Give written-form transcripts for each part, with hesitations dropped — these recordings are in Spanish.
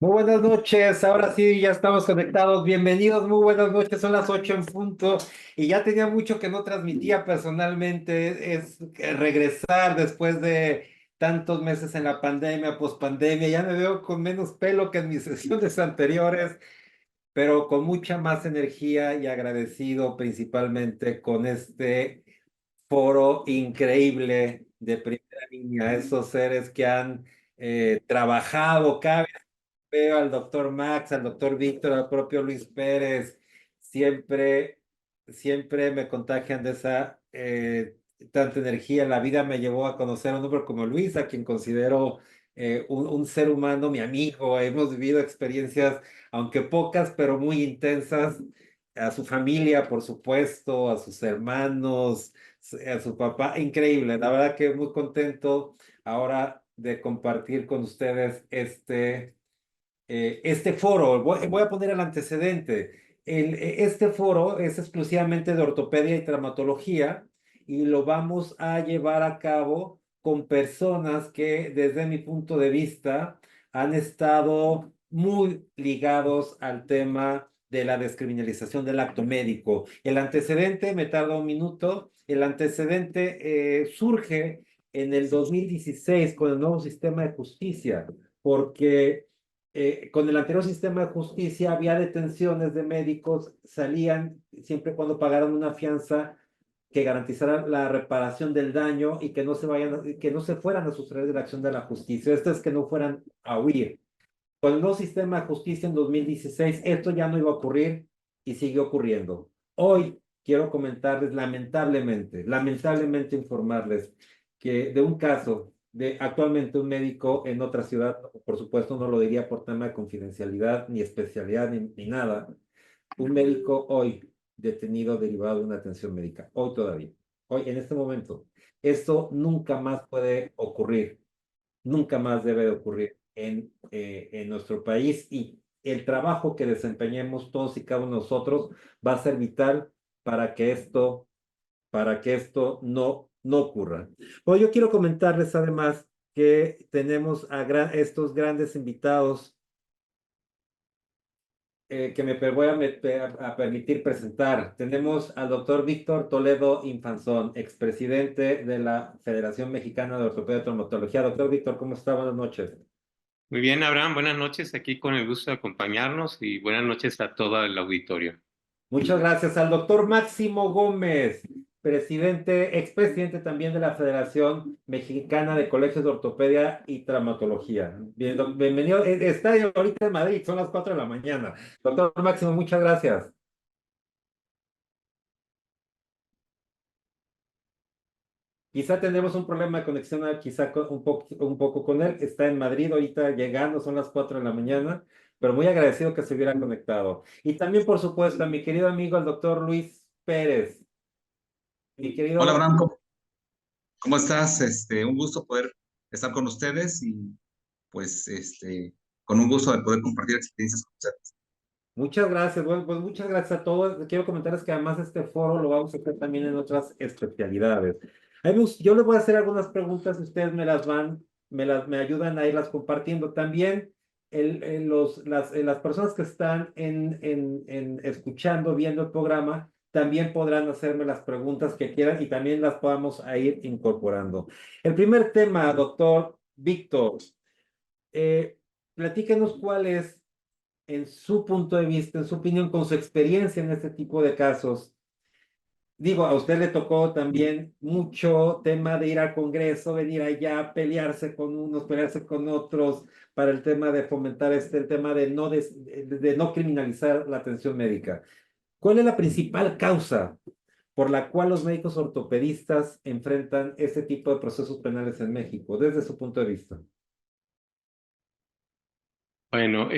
Muy buenas noches, ahora sí ya estamos conectados. Bienvenidos, muy buenas noches, son las 8 en punto y ya tenía mucho que no transmitía personalmente. Es regresar después de tantos meses en la pandemia, pospandemia. Ya me veo con menos pelo que en mis sesiones anteriores, pero con mucha más energía y agradecido principalmente con este foro increíble de primera línea, esos seres que han trabajado cada veo al doctor Max, al doctor Víctor, al propio Luis Pérez, siempre, siempre me contagian de esa tanta energía. La vida me llevó a conocer a un hombre como Luis, a quien considero un ser humano, mi amigo. Hemos vivido experiencias, aunque pocas, pero muy intensas. A su familia, por supuesto, a sus hermanos, a su papá. Increíble, la verdad que muy contento ahora de compartir con ustedes este foro. Voy a poner el antecedente. Este foro es exclusivamente de ortopedia y traumatología y lo vamos a llevar a cabo con personas que desde mi punto de vista han estado muy ligados al tema de la descriminalización del acto médico. El antecedente, me tarda un minuto, el antecedente surge en el 2016 con el nuevo sistema de justicia, porque con el anterior sistema de justicia había detenciones de médicos, salían siempre cuando pagaran una fianza que garantizara la reparación del daño y que no se vayan, que no se fueran a sustraer de la acción de la justicia. Esto es que no fueran a huir. Con el nuevo sistema de justicia en 2016, esto ya no iba a ocurrir y sigue ocurriendo. Hoy quiero comentarles, lamentablemente informarles que de un caso de actualmente un médico en otra ciudad, por supuesto no lo diría por tema de confidencialidad, ni especialidad, ni nada, un médico hoy detenido derivado de una atención médica, hoy todavía, hoy en este momento. Esto nunca más puede ocurrir, nunca más debe de ocurrir en nuestro país, y el trabajo que desempeñemos todos y cada uno de nosotros va a ser vital para que esto no ocurra. Bueno, yo quiero comentarles además que tenemos a estos grandes invitados que voy a permitir presentar. Tenemos al doctor Víctor Toledo Infanzón, expresidente de la Federación Mexicana de Ortopedia y Traumatología. Doctor Víctor, ¿cómo está? Buenas noches. Muy bien, Abraham, buenas noches, aquí con el gusto de acompañarnos y buenas noches a todo el auditorio. Muchas gracias al doctor Máximo Gómez, expresidente también de la Federación Mexicana de Colegios de Ortopedia y Traumatología. Bienvenido. Está ahorita en Madrid, son las 4 de la mañana. Doctor Máximo, muchas gracias. Quizá tenemos un problema de conexión, quizá un poco con él. Está en Madrid ahorita llegando, son las 4 de la mañana, pero muy agradecido que se hubiera conectado. Y también, por supuesto, a mi querido amigo, el doctor Luis Pérez. Mi querido Hola, doctor. Abraham, ¿cómo estás? Un gusto poder estar con ustedes y pues con un gusto de poder compartir experiencias con ustedes. Muchas gracias. Bueno, pues muchas gracias a todos. Quiero comentarles que además este foro lo vamos a hacer también en otras especialidades. Yo les voy a hacer algunas preguntas, ustedes me las me ayudan a irlas compartiendo. También las personas que están escuchando, viendo el programa, también podrán hacerme las preguntas que quieran y también las podamos a ir incorporando. El primer tema, doctor Víctor, eh, platíquenos cuál es en su punto de vista, en su opinión, con su experiencia en este tipo de casos. Digo, a usted le tocó también mucho tema de ir al Congreso, venir allá, pelearse con unos, pelearse con otros, para el tema de fomentar el tema de no criminalizar la atención médica. ¿Cuál es la principal causa por la cual los médicos ortopedistas enfrentan este tipo de procesos penales en México, desde su punto de vista? Bueno,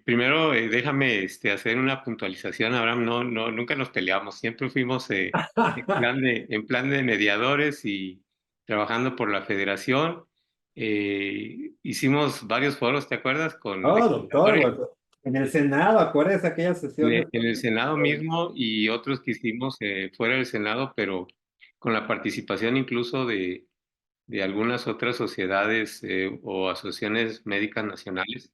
primero déjame hacer una puntualización, Abraham, nunca nos peleamos, siempre fuimos en plan de mediadores y trabajando por la federación. Hicimos varios foros, ¿te acuerdas? Con Oh, doctor, legisladores bueno, en el Senado, acuérdese aquellas sesiones. en el Senado mismo y otros que hicimos fuera del Senado, pero con la participación incluso de algunas otras sociedades o asociaciones médicas nacionales.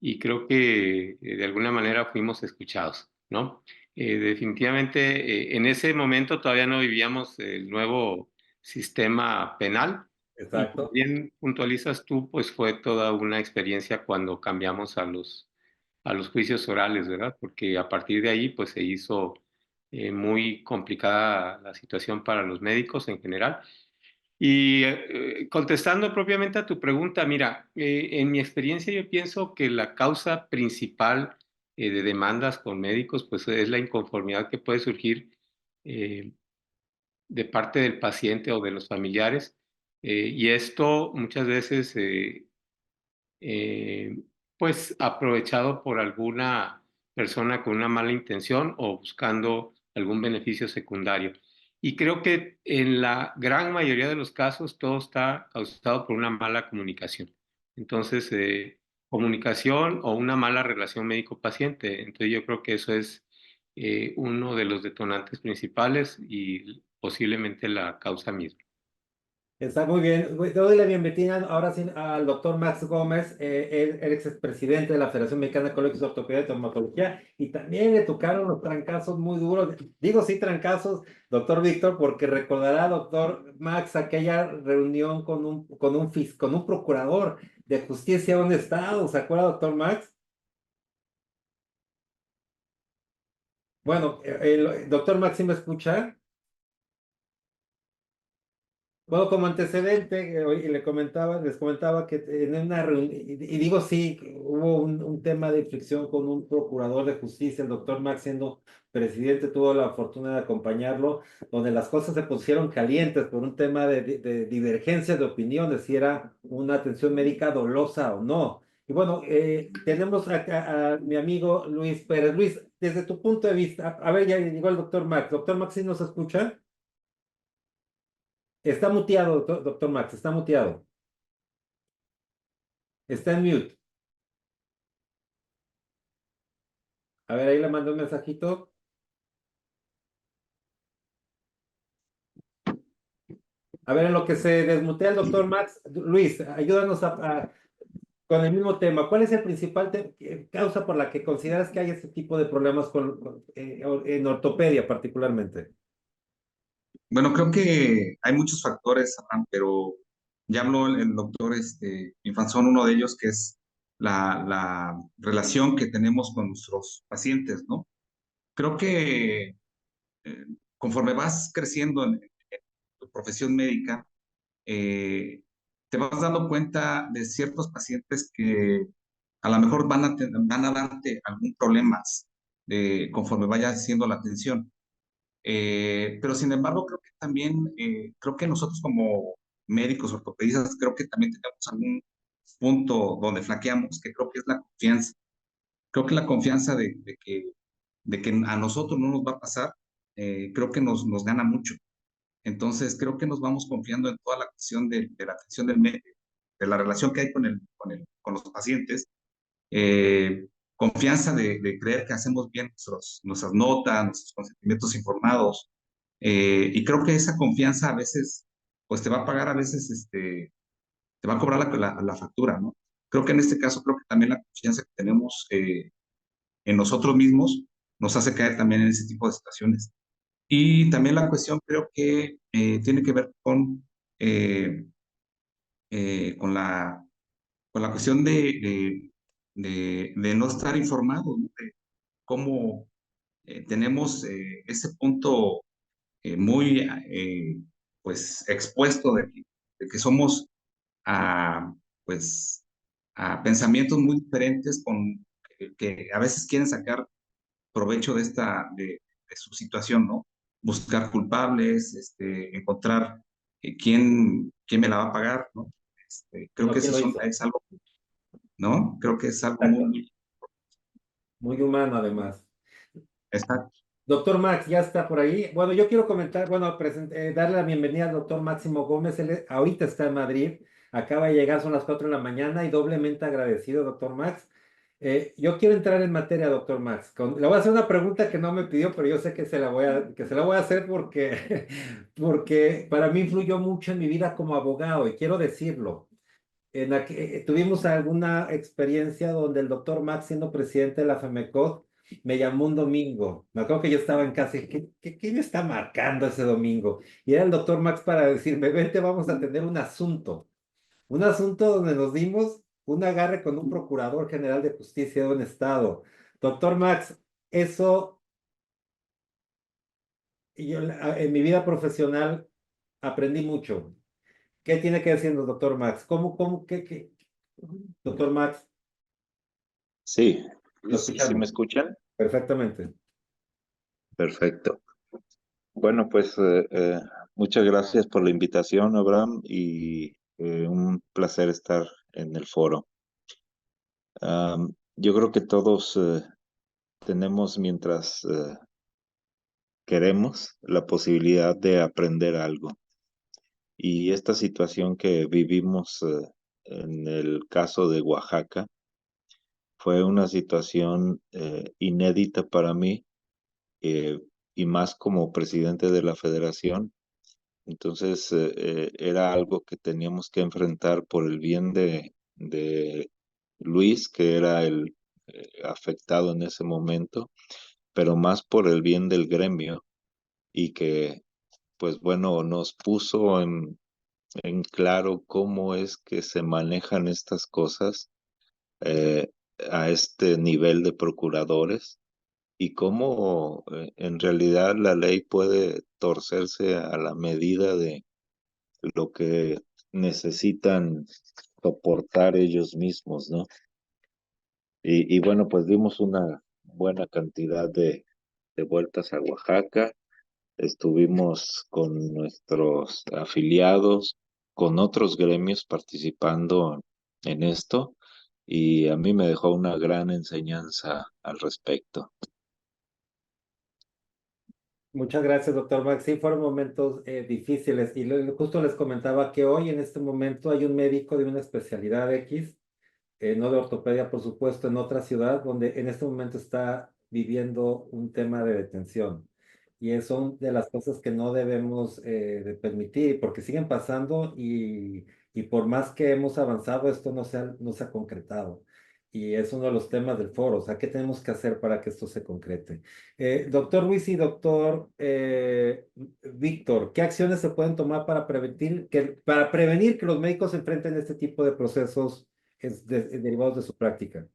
y creo que de alguna manera fuimos escuchados, ¿no? Definitivamente en ese momento todavía no vivíamos el nuevo sistema penal y como Exacto. bien puntualizas tú, pues fue toda una experiencia cuando cambiamos a los juicios orales, ¿verdad? Porque a partir de ahí pues se hizo muy complicada la situación para los médicos en general. Y contestando propiamente a tu pregunta, mira, en mi experiencia yo pienso que la causa principal de demandas con médicos pues es la inconformidad que puede surgir eh, de parte del paciente o de los familiares. Y esto muchas veces eh, pues aprovechado por alguna persona con una mala intención o buscando algún beneficio secundario. Y creo que en la gran mayoría de los casos todo está causado por una mala comunicación. Entonces, comunicación o una mala relación médico-paciente. Entonces, yo creo que eso es uno de los detonantes principales y posiblemente la causa misma. Está muy bien. Doy la bienvenida ahora sí al doctor Max Gómez, el expresidente de la Federación Mexicana de Colegios de Ortopedia y Traumatología, y también le tocaron los trancazos muy duros. Digo sí trancazos, doctor Víctor, porque recordará, doctor Max, aquella reunión con un procurador de justicia de un estado. ¿Se acuerda, doctor Max? Bueno, el doctor Max, ¿sí me escucha? Bueno, como antecedente, y les comentaba que en una reunión, y digo sí, hubo un tema de fricción con un procurador de justicia, el doctor Max siendo presidente, tuvo la fortuna de acompañarlo, donde las cosas se pusieron calientes por un tema de divergencia de opiniones, si era una atención médica dolosa o no. Y bueno, tenemos acá a mi amigo Luis Pérez. Luis, desde tu punto de vista, a ver, ya llegó el doctor Max. Doctor Max, ¿sí nos escucha? Está muteado, doctor Max, está muteado. Está en mute. A ver, ahí le mando un mensajito. A ver, en lo que se desmutea el doctor Max, Luis, ayúdanos con el mismo tema. ¿Cuál es el principal causa por la que consideras que hay este tipo de problemas en ortopedia particularmente? Bueno, creo que hay muchos factores, Abraham, pero ya habló el doctor Infanzón, uno de ellos, que es la relación que tenemos con nuestros pacientes, ¿no? Creo que eh, conforme vas creciendo en tu profesión médica, eh, te vas dando cuenta de ciertos pacientes que a lo mejor van a darte algún problema conforme vaya haciendo la atención. Pero sin embargo, creo que también, creo que nosotros como médicos ortopedistas, creo que también tenemos algún punto donde flaqueamos, que creo que es la confianza. Creo que la confianza de que a nosotros no nos va a pasar, creo que nos gana mucho. Entonces, creo que nos vamos confiando en toda la cuestión de la atención del médico, de la relación que hay con los pacientes, confianza de creer que hacemos bien nuestras notas, nuestros consentimientos informados, y creo que esa confianza a veces, pues te va a pagar a veces, te va a cobrar la factura, ¿no? Creo que en este caso, creo que también la confianza que tenemos en nosotros mismos nos hace caer también en ese tipo de situaciones. Y también la cuestión creo que tiene que ver eh, con la cuestión de no estar informados, ¿no? De cómo tenemos ese punto muy pues expuesto de que somos a pues a pensamientos muy diferentes que a veces quieren sacar provecho de su situación, ¿no? Buscar culpables, encontrar quién me la va a pagar, ¿no? Creo que ¿Quién lo hizo? es algo, ¿no? Creo que es algo Exacto. Muy humano además. exacto. Doctor Max, ya está por ahí. Bueno, yo quiero comentar, bueno, darle la bienvenida al doctor Máximo Gómez. Él ahorita está en Madrid, acaba de llegar, son las 4 de la mañana y doblemente agradecido, doctor Max. Yo quiero entrar en materia, doctor Max. Le voy a hacer una pregunta que no me pidió, pero yo sé que que se la voy a hacer porque, porque para mí influyó mucho en mi vida como abogado y quiero decirlo. Tuvimos alguna experiencia donde el doctor Max, siendo presidente de la FEMECOT, me llamó un domingo. Me acuerdo que yo estaba en casa y dije, ¿qué me está marcando ese domingo? Y era el doctor Max para decirme, vente, vamos a tener un asunto donde nos dimos un agarre con un procurador general de justicia de un estado. Doctor Max, eso, en mi vida profesional aprendí mucho. ¿Qué tiene que decirnos, doctor Max? ¿Qué? Doctor Max, Sí, lo sí me escuchamos escuchan. perfectamente. Perfecto. Bueno, pues muchas gracias por la invitación, Abraham, y un placer estar en el foro. Yo creo que todos tenemos, mientras queremos, la posibilidad de aprender algo. Y esta situación que vivimos en el caso de Oaxaca fue una situación inédita para mí, eh, y más como presidente de la federación. Entonces, era algo que teníamos que enfrentar por el bien de Luis, que era el afectado en ese momento, pero más por el bien del gremio y que, pues bueno, nos puso en claro cómo es que se manejan estas cosas eh, a este nivel de procuradores y cómo en realidad la ley puede torcerse a la medida de lo que necesitan soportar ellos mismos, ¿no? Y bueno, pues dimos una buena cantidad de vueltas a Oaxaca, estuvimos con nuestros afiliados, con otros gremios participando en esto, y a mí me dejó una gran enseñanza al respecto. Muchas gracias, doctor Max. Sí, fueron momentos difíciles y justo les comentaba que hoy en este momento hay un médico de una especialidad X, no de ortopedia, por supuesto, en otra ciudad donde en este momento está viviendo un tema de detención. Y son de las cosas que no debemos de permitir porque siguen pasando y por más que hemos avanzado, esto no se ha concretado. Y es uno de los temas del foro, o sea, ¿qué tenemos que hacer para que esto se concrete? Doctor Luis y doctor Víctor, ¿qué acciones se pueden tomar para prevenir que los médicos se enfrenten a este tipo de procesos derivados de su práctica?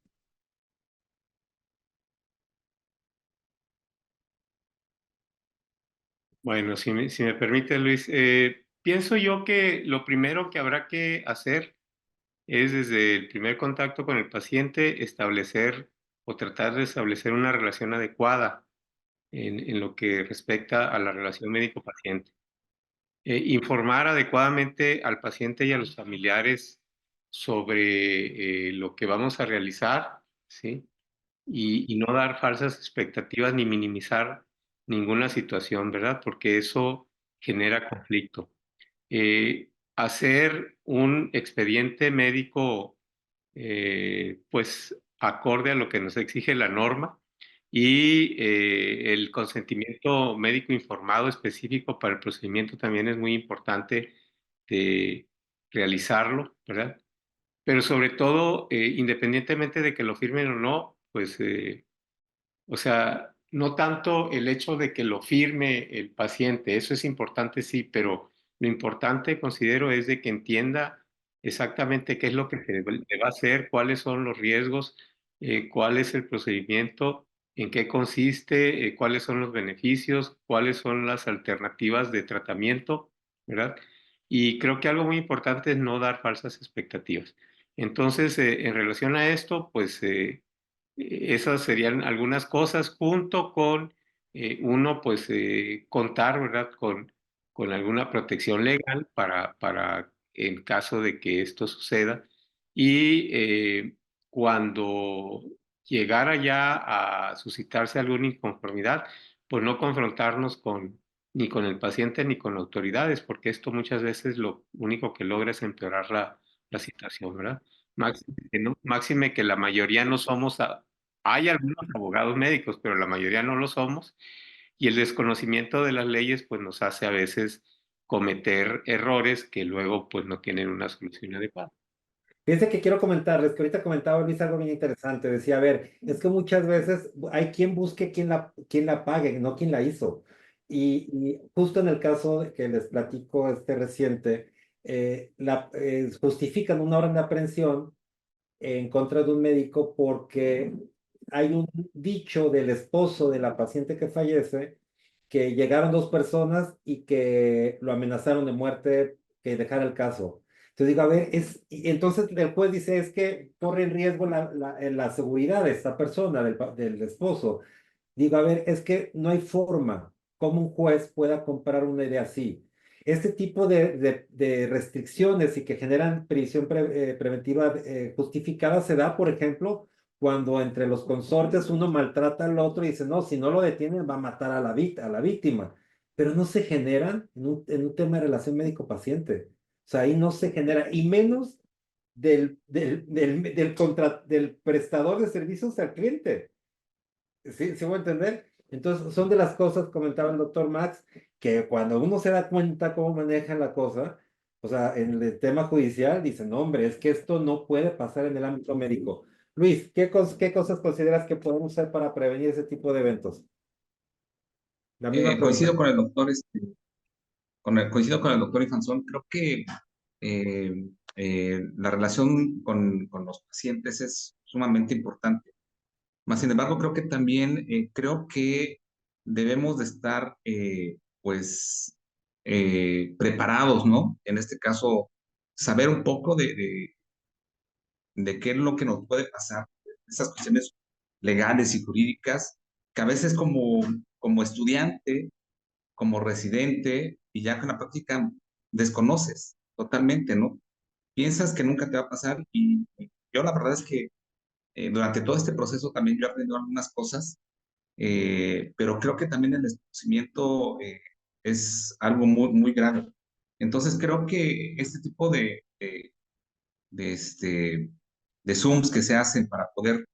Bueno, si me permite, Luis, pienso yo que lo primero que habrá que hacer es desde el primer contacto con el paciente establecer o tratar de establecer una relación adecuada en lo que respecta a la relación médico-paciente. Informar adecuadamente al paciente y a los familiares sobre lo que vamos a realizar, ¿sí? Y no dar falsas expectativas ni minimizar ninguna situación, ¿verdad? Porque eso genera conflicto. Hacer un expediente médico, pues, acorde a lo que nos exige la norma y el consentimiento médico informado específico para el procedimiento también es muy importante de realizarlo, ¿verdad? Pero sobre todo, independientemente de que lo firmen o no, pues o sea, no tanto el hecho de que lo firme el paciente, eso es importante, sí, pero lo importante considero es de que entienda exactamente qué es lo que le va a hacer, cuáles son los riesgos, cuál es el procedimiento, en qué consiste, cuáles son los beneficios, cuáles son las alternativas de tratamiento, ¿verdad? Y creo que algo muy importante es no dar falsas expectativas. Entonces, en relación a esto, pues esas serían algunas cosas junto con uno, pues contar, ¿verdad? Con alguna protección legal para en caso de que esto suceda. Y cuando llegara ya a suscitarse alguna inconformidad, pues no confrontarnos ni con el paciente ni con autoridades, porque esto muchas veces lo único que logra es empeorar la situación, ¿verdad? Máxime que la mayoría no somos hay algunos abogados médicos, pero la mayoría no lo somos, y el desconocimiento de las leyes pues nos hace a veces cometer errores que luego pues no tienen una solución adecuada. Fíjense que quiero comentarles que ahorita comentaba Luis algo bien interesante. Decía, a ver, es que muchas veces hay quien busque quién la pague, no quien la hizo. Y justo en el caso de que les platico este reciente, justifican una orden de aprehensión en contra de un médico porque hay un dicho del esposo de la paciente que fallece, que llegaron dos personas y que lo amenazaron de muerte, que dejara el caso. Entonces digo, a ver, y entonces el juez dice, es que corre en riesgo la seguridad de esta persona, del esposo. Digo, a ver, es que no hay forma como un juez pueda comprar una idea así. Este tipo de restricciones y que generan prisión preventiva justificada se da, por ejemplo, cuando entre los consortes uno maltrata al otro y dice, no, si no lo detienen va a matar a a la víctima. Pero no se generan en un tema de relación médico-paciente. O sea, ahí no se genera, y menos del prestador de servicios al cliente. Sí, sí voy a entender. Entonces, son de las cosas, comentaba el doctor Max, que cuando uno se da cuenta cómo manejan la cosa, o sea, en el tema judicial, dicen, no, hombre, es que esto no puede pasar en el ámbito médico. Luis, ¿qué cosas consideras que podemos hacer para prevenir ese tipo de eventos? La misma Coincido pregunta. con el doctor, coincido con el doctor Infanzón. Creo que la relación con los pacientes es sumamente importante. Más sin embargo, creo que también creo que debemos de estar pues preparados, ¿no? En este caso, saber un poco de qué es lo que nos puede pasar, esas cuestiones legales y jurídicas, que a veces como estudiante, como residente, y ya con la práctica desconoces totalmente, ¿no? Piensas que nunca te va a pasar y yo la verdad es que durante todo este proceso también yo he aprendido algunas cosas, pero creo que también el desconocimiento es algo muy grave. Entonces creo que este tipo de, este, de Zooms que se hacen para poder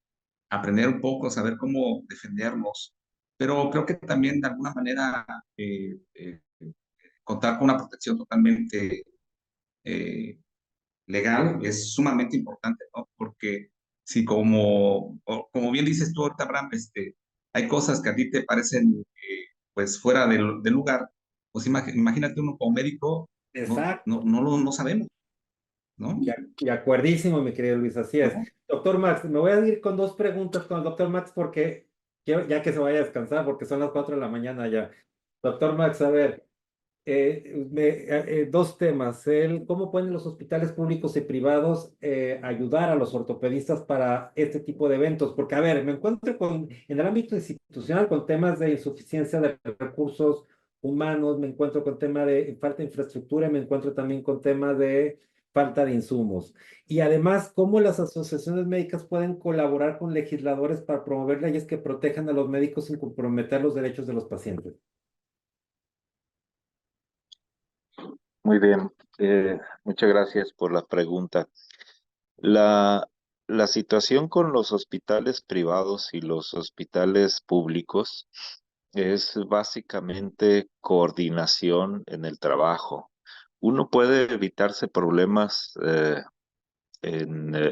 aprender un poco, saber cómo defendernos, pero creo que también de alguna manera contar con una protección totalmente eh, legal es sumamente importante, ¿no? Porque si como bien dices tú ahorita, Abraham, hay cosas que a ti te parecen pues fuera del lugar, pues imagínate uno como médico, Exacto. no sabemos, ¿no? De acuerdísimo, mi querido Luis, así es. ¿No? Doctor Max, me voy a ir con dos preguntas con el doctor Max porque quiero ya que se vaya a descansar porque son las 4 de la mañana ya. Doctor Max, a ver, dos temas. ¿Cómo pueden los hospitales públicos y privados ayudar a los ortopedistas para este tipo de eventos? Porque, a ver, me encuentro en el ámbito institucional con temas de insuficiencia de recursos humanos, me encuentro con tema de falta de infraestructura, me encuentro también con tema de falta de insumos. Y además, ¿cómo las asociaciones médicas pueden colaborar con legisladores para promover leyes que protejan a los médicos sin comprometer los derechos de los pacientes? Muy bien, muchas gracias por la pregunta. La, la situación con los hospitales privados y los hospitales públicos es básicamente coordinación en el trabajo. Uno puede evitarse problemas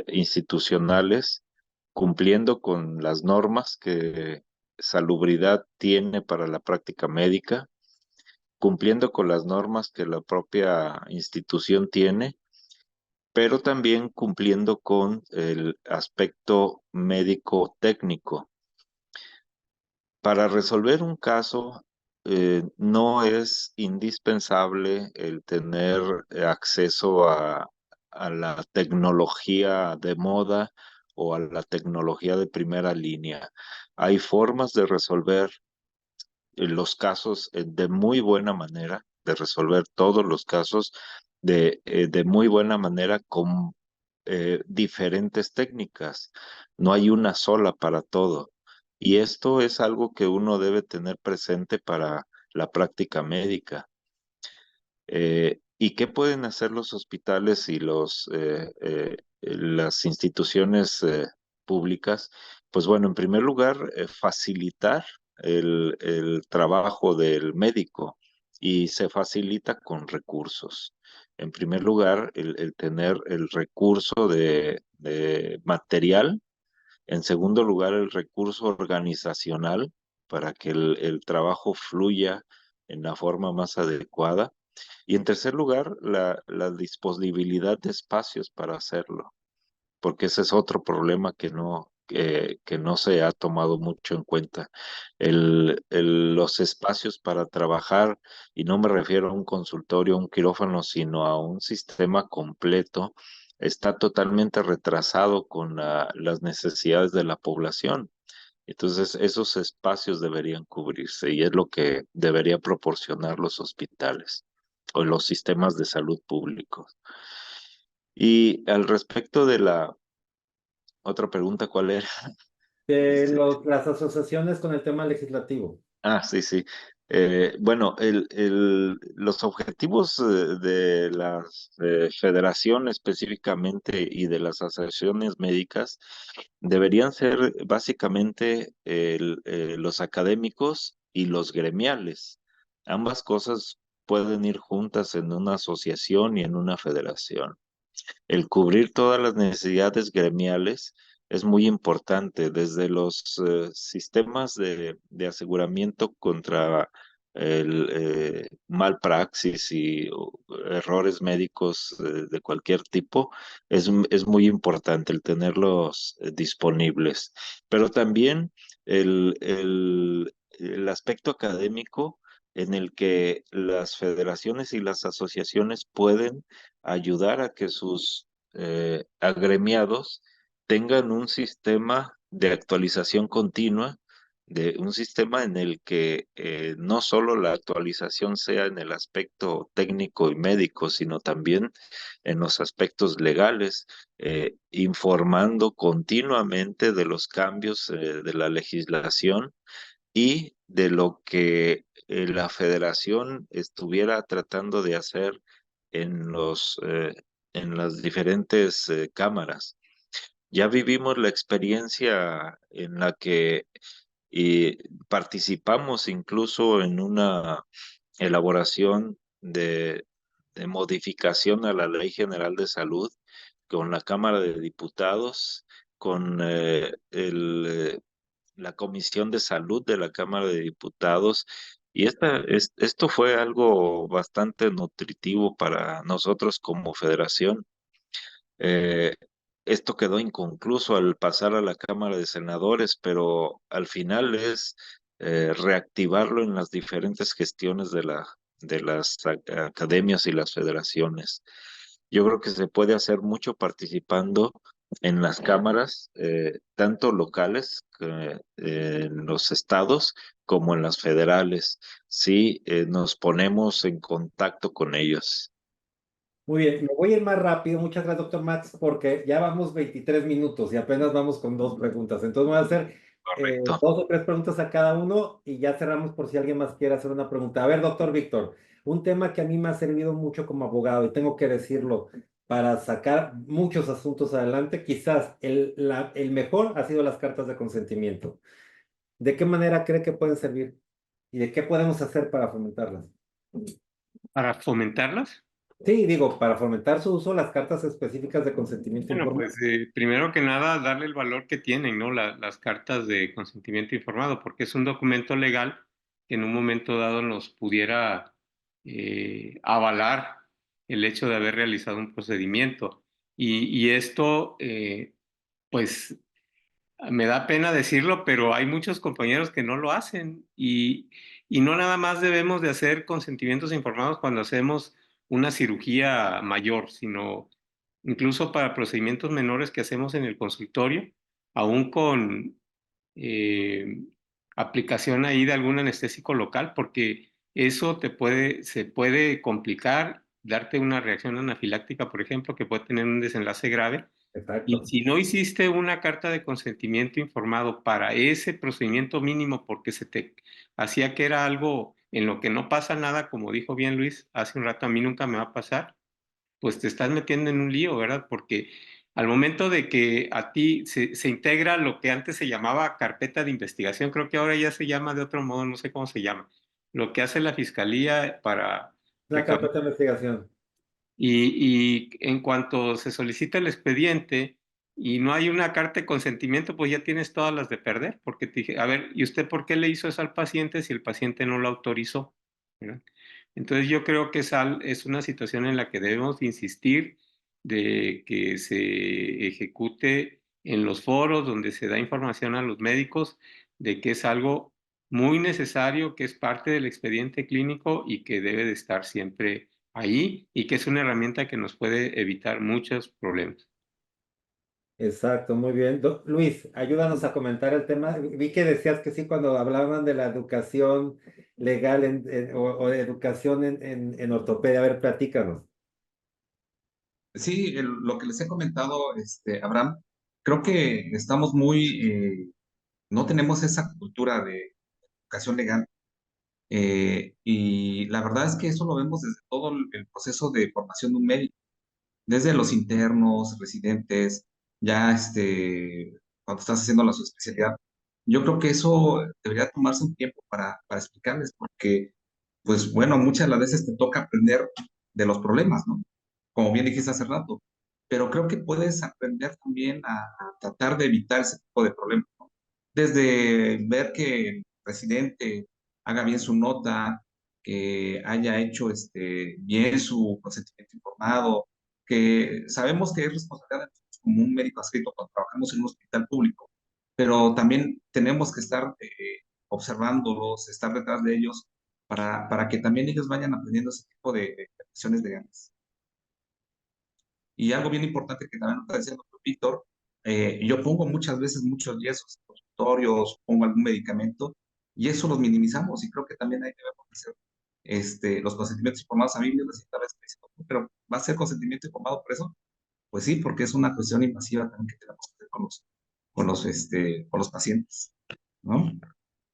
institucionales cumpliendo con las normas que Salubridad tiene para la práctica médica, cumpliendo con las normas que la propia institución tiene, pero también cumpliendo con el aspecto médico técnico. Para resolver un caso, no es indispensable el tener acceso a la tecnología de moda o a la tecnología de primera línea. Hay formas de resolver los casos de muy buena manera, de resolver todos los casos de muy buena manera con diferentes técnicas. No hay una sola para todo. Y esto es algo que uno debe tener presente para la práctica médica. ¿Y qué pueden hacer los hospitales y las instituciones públicas? Pues bueno, en primer lugar, facilitar el trabajo del médico y se facilita con recursos. En primer lugar, el tener el recurso de material. En segundo lugar, el recurso organizacional para que el trabajo fluya en la forma más adecuada. Y en tercer lugar, la disponibilidad de espacios para hacerlo, porque ese es otro problema que no se ha tomado mucho en cuenta. Los espacios para trabajar, y no me refiero a un consultorio, un quirófano, sino a un sistema completo, está totalmente retrasado con las necesidades de la población. Entonces, esos espacios deberían cubrirse y es lo que debería proporcionar los hospitales o los sistemas de salud públicos. Y al respecto de la otra pregunta, ¿cuál era? Las asociaciones con el tema legislativo. Sí, sí. Bueno, los objetivos de las federación específicamente y de las asociaciones médicas deberían ser básicamente los académicos y los gremiales. Ambas cosas pueden ir juntas en una asociación y en una federación. El cubrir todas las necesidades gremiales es muy importante, desde los sistemas de aseguramiento contra el mal praxis y errores médicos de cualquier tipo, es muy importante el tenerlos disponibles. Pero también el aspecto académico en el que las federaciones y las asociaciones pueden ayudar a que sus agremiados tengan un sistema de actualización continua, de un sistema en el que no solo la actualización sea en el aspecto técnico y médico, sino también en los aspectos legales, informando continuamente de los cambios de la legislación y de lo que la federación estuviera tratando de hacer en en las diferentes cámaras. Ya vivimos la experiencia en la que eh, participamos incluso en una elaboración de modificación a la Ley General de Salud con la Cámara de Diputados, con la Comisión de Salud de la Cámara de Diputados. Y esto fue algo bastante nutritivo para nosotros como federación. Eh, Esto quedó inconcluso al pasar a la Cámara de Senadores, pero al final es reactivarlo en las diferentes gestiones de las academias y las federaciones. Yo creo que se puede hacer mucho participando en las cámaras, tanto locales, en los estados, como en las federales, si nos ponemos en contacto con ellos. Muy bien, me voy a ir más rápido. Muchas gracias, doctor Max, porque ya vamos 23 minutos y apenas vamos con dos preguntas. Entonces voy a hacer Correcto. dos o tres preguntas a cada uno y ya cerramos por si alguien más quiere hacer una pregunta. A ver, doctor Víctor, un tema que a mí me ha servido mucho como abogado y tengo que decirlo para sacar muchos asuntos adelante, quizás el mejor ha sido las cartas de consentimiento. ¿De qué manera cree que pueden servir y de qué podemos hacer para fomentarlas? Para fomentarlas. Sí, digo, para fomentar su uso, las cartas específicas de consentimiento Bueno, informado. pues primero que nada, darle el valor que tienen, ¿no? Las cartas de consentimiento informado, porque es un documento legal que en un momento dado nos pudiera avalar el hecho de haber realizado un procedimiento. Y esto, pues, me da pena decirlo, pero hay muchos compañeros que no lo hacen y no nada más debemos de hacer consentimientos informados cuando hacemos una cirugía mayor, sino incluso para procedimientos menores que hacemos en el consultorio, aún con eh, aplicación ahí de algún anestésico local, porque eso se puede complicar, darte una reacción anafiláctica, por ejemplo, que puede tener un desenlace grave. Y Exacto. si no hiciste una carta de consentimiento informado para ese procedimiento mínimo porque se te hacía que era algo en lo que no pasa nada, como dijo bien Luis hace un rato, a mí nunca me va a pasar, pues te estás metiendo en un lío, ¿verdad? Porque al momento de que a ti se integra lo que antes se llamaba carpeta de investigación, creo que ahora ya se llama de otro modo, no sé cómo se llama, lo que hace la fiscalía para Una recabar. carpeta de investigación. Y en cuanto se solicita el expediente y no hay una carta de consentimiento, pues ya tienes todas las de perder, porque te dije, a ver, ¿y usted por qué le hizo eso al paciente si el paciente no lo autorizó? ¿Verdad? Entonces yo creo que es una situación en la que debemos insistir de que se ejecute en los foros donde se da información a los médicos de que es algo muy necesario, que es parte del expediente clínico y que debe de estar siempre ahí y que es una herramienta que nos puede evitar muchos problemas. Exacto, muy bien. Luis, ayúdanos a comentar el tema. Vi que decías que sí cuando hablaban de la educación legal o de educación en ortopedia. A ver, platícanos. Sí, lo que les he comentado, Abraham, creo que estamos no tenemos esa cultura de educación legal. Y la verdad es que eso lo vemos desde todo el proceso de formación de un médico, desde los internos, residentes, ya cuando estás haciendo su especialidad. Yo creo que eso debería tomarse un tiempo para explicarles, porque, pues bueno, muchas de las veces te toca aprender de los problemas, ¿no? Como bien dijiste hace rato, pero creo que puedes aprender también a tratar de evitar ese tipo de problemas, ¿no? Desde ver que el residente haga bien su nota, que haya hecho bien su consentimiento informado, que sabemos que es responsabilidad de nosotros como un médico adscrito cuando trabajamos en un hospital público, pero también tenemos que estar observándolos, estar detrás de ellos para que también ellos vayan aprendiendo ese tipo de acciones de ganas. Y algo bien importante que también nos está diciendo Víctor, yo pongo muchas veces muchos yesos, consultorios, pongo algún medicamento y eso los minimizamos y creo que también ahí debemos hacer los consentimientos informados. A mí me decía tal vez, pero ¿va a ser consentimiento informado por eso? Pues sí, porque es una cuestión invasiva también que tenemos que hacer con los pacientes, ¿no?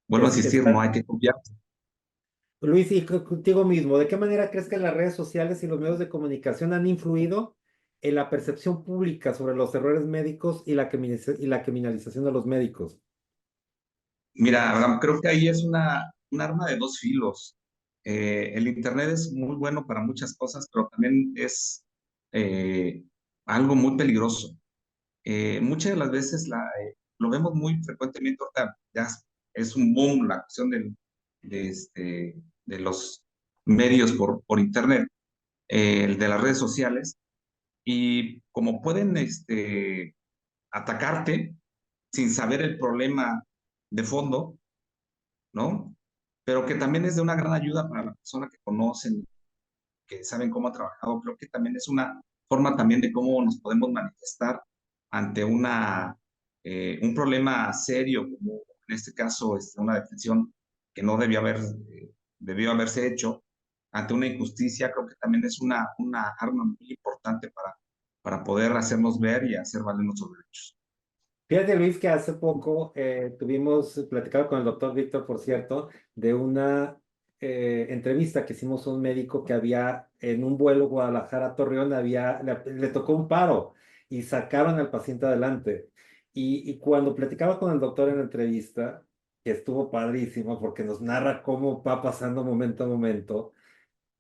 Vuelvo a insistir, no hay que confiar. Luis, y contigo mismo, ¿de qué manera crees que las redes sociales y los medios de comunicación han influido en la percepción pública sobre los errores médicos y y la criminalización de los médicos? Mira, Abraham, creo que ahí es un arma de dos filos. El Internet es muy bueno para muchas cosas, pero también es eh, algo muy peligroso. Muchas de las veces lo vemos muy frecuentemente, ahorita ya es un boom la cuestión de los medios por Internet, el de las redes sociales, y como pueden atacarte sin saber el problema de fondo, ¿no? Pero que también es de una gran ayuda para la persona que conocen, que saben cómo ha trabajado. Creo que también es una forma también de cómo nos podemos manifestar ante un problema serio, como en este caso una detención que no debió haberse hecho, ante una injusticia. Creo que también es una arma muy importante para poder hacernos ver y hacer valer nuestros derechos. Fíjate, Luis, que hace poco tuvimos platicado con el doctor Víctor, por cierto, de una entrevista que hicimos a un médico que había en un vuelo Guadalajara-Torreón, le tocó un paro y sacaron al paciente adelante. Y cuando platicaba con el doctor en la entrevista, que estuvo padrísimo porque nos narra cómo va pasando momento a momento,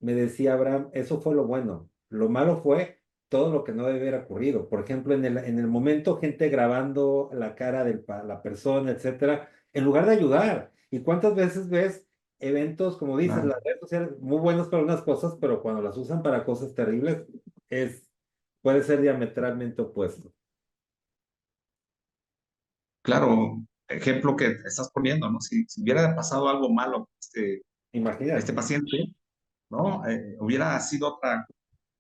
me decía Abraham, eso fue lo bueno. Lo malo fue todo lo que no debe haber ocurrido. Por ejemplo, en el momento, gente grabando la cara de la persona, etcétera, en lugar de ayudar. ¿Y cuántas veces ves eventos, como dices, Claro. las redes sociales muy buenas para unas cosas, pero cuando las usan para cosas terribles, es, puede ser diametralmente opuesto? Claro, ejemplo que estás poniendo, ¿no? Si hubiera pasado algo malo a este Imagínate. paciente, ¿no? Hubiera sido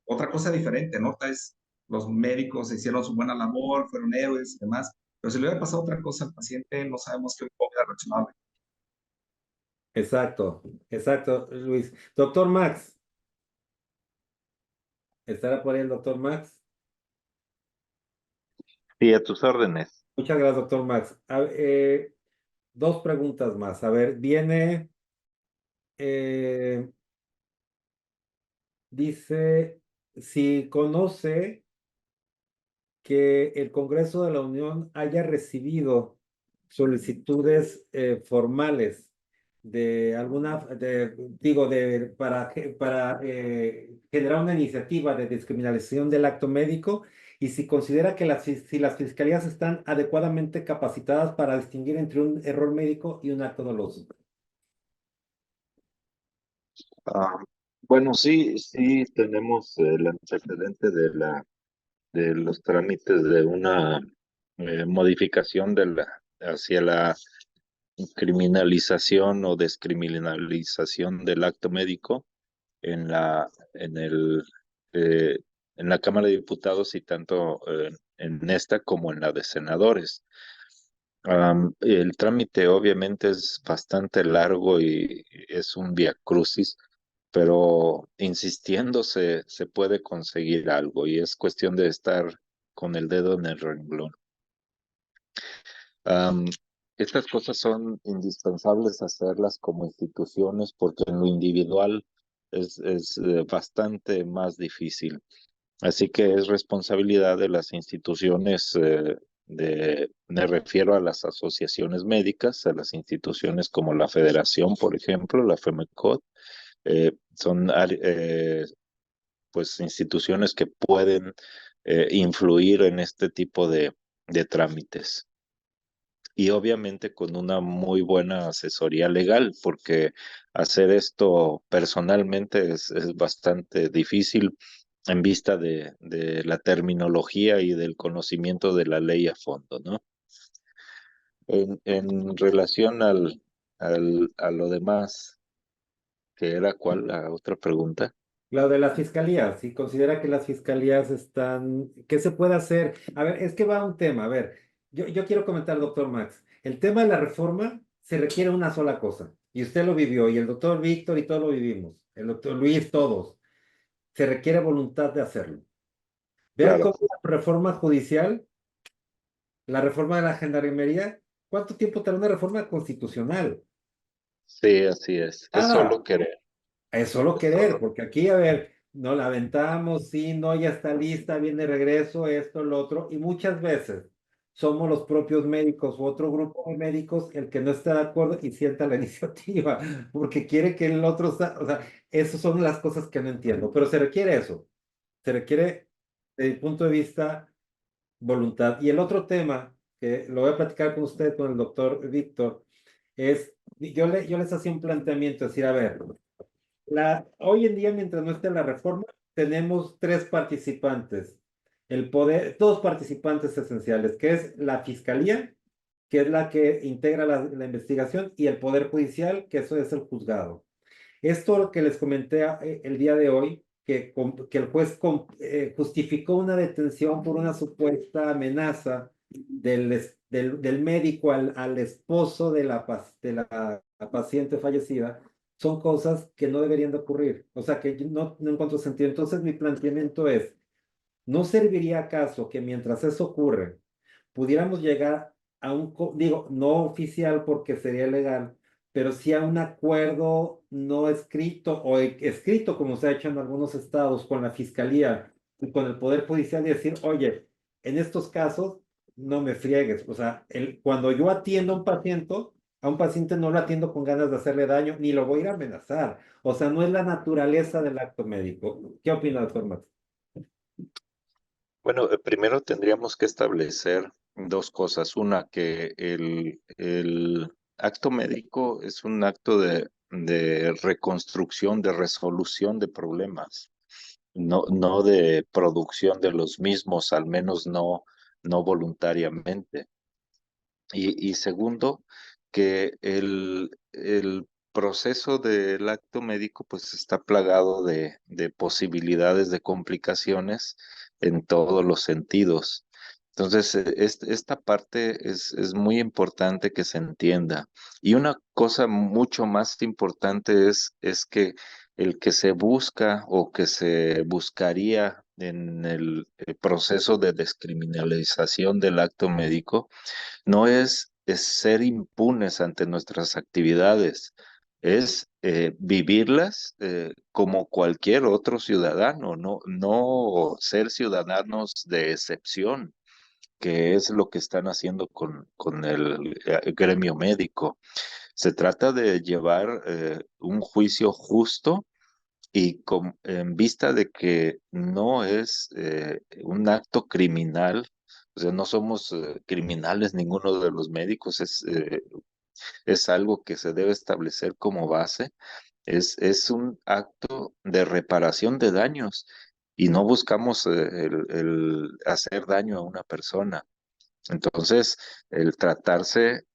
otra cosa diferente, ¿no? Tal vez los médicos hicieron su buena labor, fueron héroes y demás, pero si le hubiera pasado otra cosa al paciente, no sabemos qué hubiera reaccionado. Exacto, exacto, Luis. Doctor Max, ¿estará por ahí el doctor Max? Y a tus órdenes. Muchas gracias, doctor Max. Dos preguntas más. A ver, eh, dice, si conoce que el Congreso de la Unión haya recibido solicitudes formales de alguna, digo, para generar una iniciativa de descriminalización del acto médico y si considera que si las fiscalías están adecuadamente capacitadas para distinguir entre un error médico y un acto doloso. Ah, bueno, sí, sí tenemos el antecedente de los trámites de una modificación hacia la criminalización o descriminalización del acto médico en en eh, en la Cámara de Diputados y tanto en esta como en la de senadores. El trámite obviamente es bastante largo y es un viacrucis, pero insistiendo se puede conseguir algo y es cuestión de estar con el dedo en el renglón. Am, Estas cosas son indispensables hacerlas como instituciones porque en lo individual es bastante más difícil. Así que es responsabilidad de las instituciones, me refiero a las asociaciones médicas, a las instituciones como la Federación, por ejemplo, la FEMECOT, son pues instituciones que pueden influir en este tipo de trámites. Y obviamente con una muy buena asesoría legal, porque hacer esto personalmente es bastante difícil en vista de la terminología y del conocimiento de la ley a fondo, ¿no? En relación a lo demás, que era cuál la otra pregunta. Lo de las fiscalías, si considera que las fiscalías están, ¿qué se puede hacer? A ver, es que va un tema, a ver, yo quiero comentar, doctor Max, el tema de la reforma se requiere una sola cosa, y usted lo vivió, y el doctor Víctor y todos lo vivimos, el doctor Luis, todos, se requiere voluntad de hacerlo. Vean Claro, cómo la reforma judicial, la reforma de la gendarmería, ¿cuánto tiempo tarda una reforma constitucional? sí, así es. Es solo Nada. querer. Es solo Es querer, solo. porque aquí, a ver, no la aventamos, sí, no, ya está lista, viene de regreso, esto, lo otro, y muchas veces somos los propios médicos u otro grupo de médicos el que no está de acuerdo y sienta la iniciativa, porque quiere que el otro, o sea, esas son las cosas que no entiendo, pero se requiere eso, se requiere, desde mi punto de vista, voluntad. Y el otro tema, que lo voy a platicar con usted, con el doctor Víctor, es, yo les hacía un planteamiento, es decir, a ver, hoy en día, mientras no esté la reforma, tenemos tres participantes. El poder, dos participantes esenciales, que es la fiscalía, que es la que integra la investigación, y el poder judicial, que eso es el juzgado. Esto lo que les comenté el día de hoy, que el juez justificó una detención por una supuesta amenaza del médico al esposo de la paciente fallecida, son cosas que no deberían de ocurrir. O sea, que yo no encuentro sentido. Entonces, mi planteamiento es, ¿no serviría acaso que mientras eso ocurre, pudiéramos llegar a digo, no oficial porque sería legal, pero sí a un acuerdo no escrito o escrito como se ha hecho en algunos estados con la fiscalía y con el poder judicial y decir, oye, en estos casos no me friegues, o sea, cuando yo atiendo a un paciente no lo atiendo con ganas de hacerle daño, ni lo voy a ir a amenazar, o sea, no es la naturaleza del acto médico. ¿Qué opina, doctor Max? Bueno, primero tendríamos que establecer dos cosas. Una, que el acto médico es un acto de reconstrucción, de resolución de problemas, no de producción de los mismos, al menos no voluntariamente. Y segundo, que el proceso del acto médico pues está plagado de posibilidades de complicaciones en todos los sentidos. Entonces, esta parte es muy importante que se entienda. Y una cosa mucho más importante es que el que se busca o que se buscaría en el proceso de descriminalización del acto médico no es ser impunes ante nuestras actividades, es vivirlas como cualquier otro ciudadano, no ser ciudadanos de excepción, que es lo que están haciendo con el gremio médico, Se trata de llevar un juicio justo y en vista de que no es un acto criminal, o sea, no somos criminales ninguno de los médicos, es algo que se debe establecer como base, es un acto de reparación de daños y no buscamos el hacer daño a una persona. Entonces, el tratarse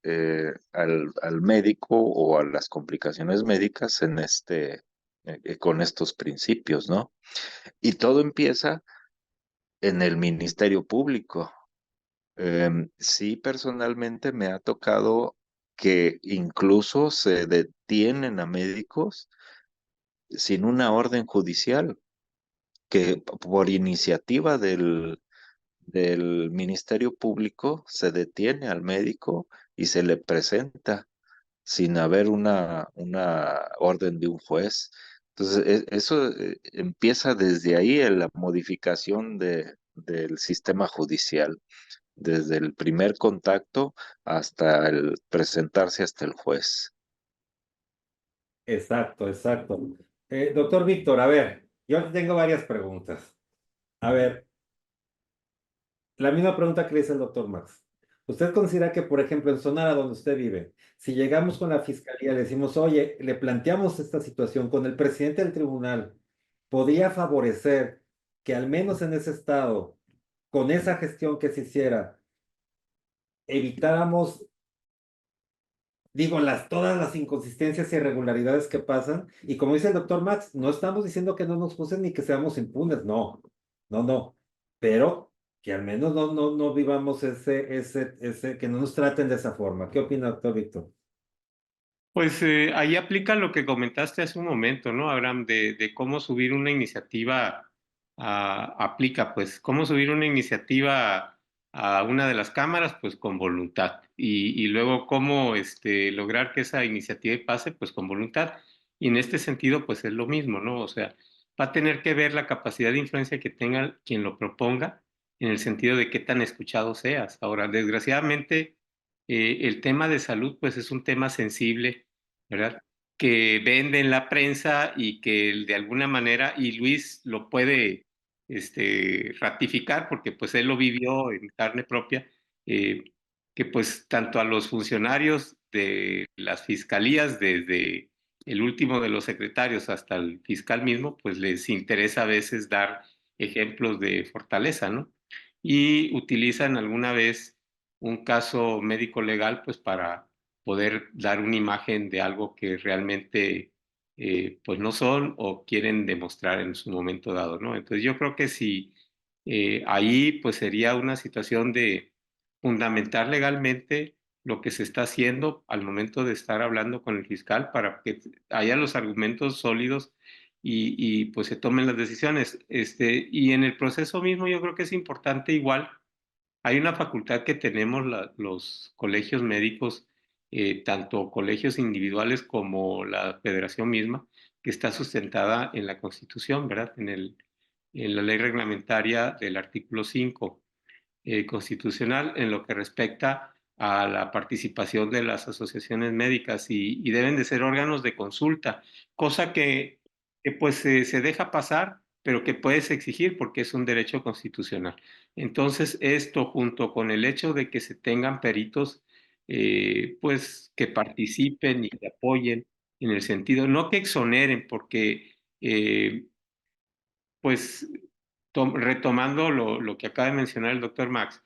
al médico o a las complicaciones médicas con estos principios, ¿no? Y todo empieza en el Ministerio Público. Sí, personalmente me ha tocado que incluso se detienen a médicos sin una orden judicial, que por iniciativa del Ministerio Público se detiene al médico y se le presenta sin haber una orden de un juez. Entonces, eso empieza desde ahí en la modificación del sistema judicial, desde el primer contacto hasta el presentarse hasta el juez. Exacto, exacto. Doctor Víctor, a ver, yo tengo varias preguntas. A ver, la misma pregunta que le hice al doctor Max. ¿Usted considera que, por ejemplo, en Sonora, donde usted vive, si llegamos con la fiscalía, le decimos, oye, le planteamos esta situación con el presidente del tribunal, podría favorecer que al menos en ese estado, con esa gestión que se hiciera, evitáramos, digo, todas las inconsistencias y irregularidades que pasan? Y como dice el doctor Max, no estamos diciendo que no nos juzguen ni que seamos impunes, no, no, no, pero que al menos no vivamos que no nos traten de esa forma. ¿Qué opina, doctor Víctor? Pues ahí aplica lo que comentaste hace un momento, ¿no, Abraham? De cómo subir una iniciativa, aplica, pues, cómo subir una iniciativa a una de las cámaras, pues, con voluntad. Y luego cómo lograr que esa iniciativa pase, pues, con voluntad. Y en este sentido, pues, es lo mismo, ¿no? O sea, va a tener que ver la capacidad de influencia que tenga quien lo proponga, en el sentido de qué tan escuchado seas. Ahora, desgraciadamente, el tema de salud, pues, es un tema sensible, ¿verdad? Que vende en la prensa y que de alguna manera, y Luis lo puede ratificar porque pues él lo vivió en carne propia, eh, que pues tanto a los funcionarios de las fiscalías, desde el último de los secretarios hasta el fiscal mismo, pues les interesa a veces dar ejemplos de fortaleza, ¿no? Y utilizan alguna vez un caso médico legal pues para poder dar una imagen de algo que realmente pues no son o quieren demostrar en su momento dado, ¿no? Entonces yo creo que si ahí pues sería una situación de fundamentar legalmente lo que se está haciendo al momento de estar hablando con el fiscal para que haya los argumentos sólidos pues se tomen las decisiones. Y en el proceso mismo yo creo que es importante igual, hay una facultad que tenemos los colegios médicos, tanto colegios individuales como la federación misma, que está sustentada en la Constitución, ¿verdad? En la ley reglamentaria del artículo 5 constitucional en lo que respecta a la participación de las asociaciones médicas y deben de ser órganos de consulta, cosa que pues se deja pasar, pero que puedes exigir porque es un derecho constitucional. Entonces, esto junto con el hecho de que se tengan peritos, pues que participen y que apoyen en el sentido, no que exoneren, porque pues retomando lo que acaba de mencionar el doctor Max,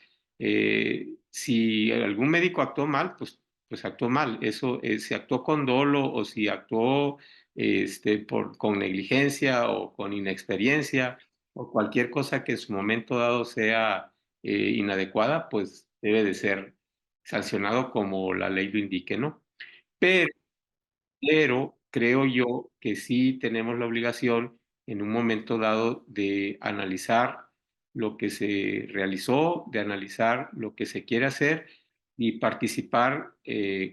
si algún médico actuó mal, pues actuó mal. Eso, si actuó con dolo o si actuó con negligencia o con inexperiencia o cualquier cosa que en su momento dado sea inadecuada, pues debe de ser sancionado como la ley lo indique, ¿no? Pero creo yo que sí tenemos la obligación en un momento dado de analizar lo que se realizó, de analizar lo que se quiere hacer y participar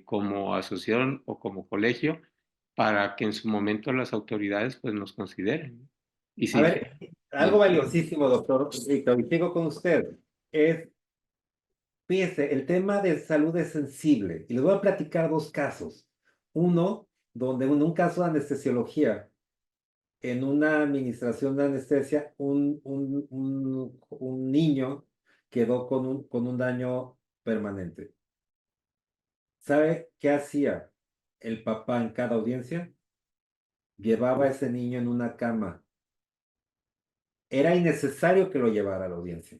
como asociación o como colegio para que en su momento las autoridades pues nos consideren, ¿no? Y A sí, ver, algo valiosísimo, doctor Víctor, y sigo con usted, es, fíjese, el tema de salud es sensible, y les voy a platicar dos casos. Uno, donde en un caso de anestesiología, en una administración de anestesia, un niño quedó con un daño permanente. ¿Sabe qué hacía el papá en cada audiencia? Llevaba a ese niño en una cama. Era innecesario que lo llevara a la audiencia,